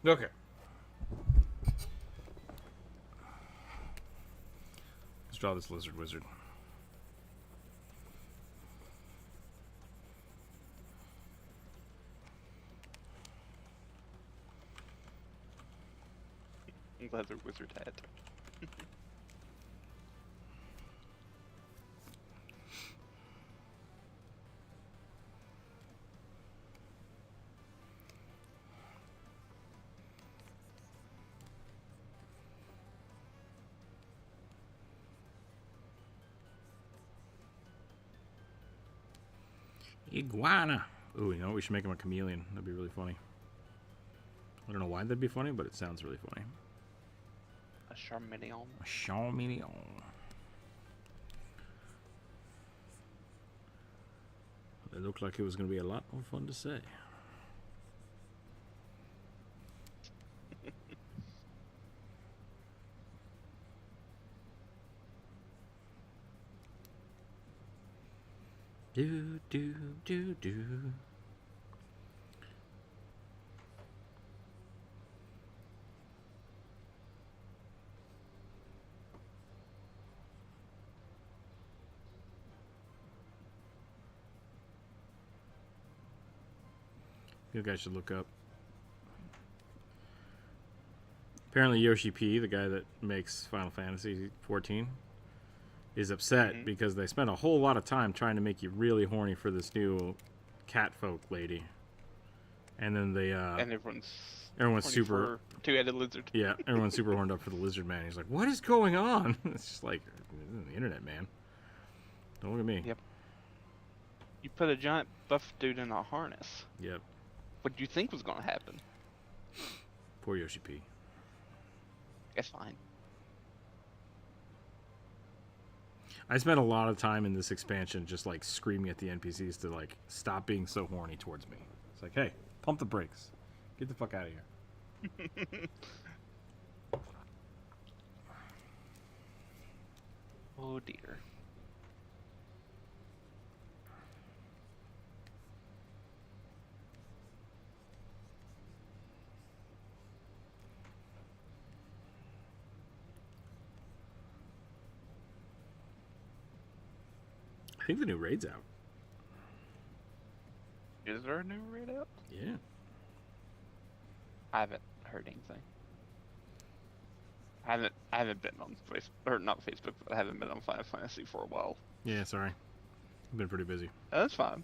Okay. Let's draw this lizard wizard. Leather wizard hat. Iguana. Ooh, you know what? We should make him a chameleon. That'd be really funny. I don't know why that'd be funny, but it sounds really funny. A charmeleon. A chameleon. It looked like it was going to be a lot more fun to say. Do, do, do, do. You guys should look up. Apparently Yoshi P, the guy that makes Final Fantasy 14, is upset because they spent a whole lot of time trying to make you really horny for this new cat folk lady. And then they And everyone's super two-headed lizard. Yeah, everyone's super horned up for the lizard man. He's like, "What is going on?" It's just like the internet, man. Don't look at me. Yep. You put a giant buff dude in a harness. Yep. What do you think was going to happen? Poor Yoshi P. It's fine. I spent a lot of time in this expansion just like screaming at the NPCs to like stop being so horny towards me. It's like, hey, pump the brakes. Get the fuck out of here. Oh dear. I think the new raid's out. Is there a new raid out? Yeah. I haven't heard anything. I haven't been on Facebook, or not Facebook, but I haven't been on Final Fantasy for a while. Yeah, sorry. I've been pretty busy. That's fine.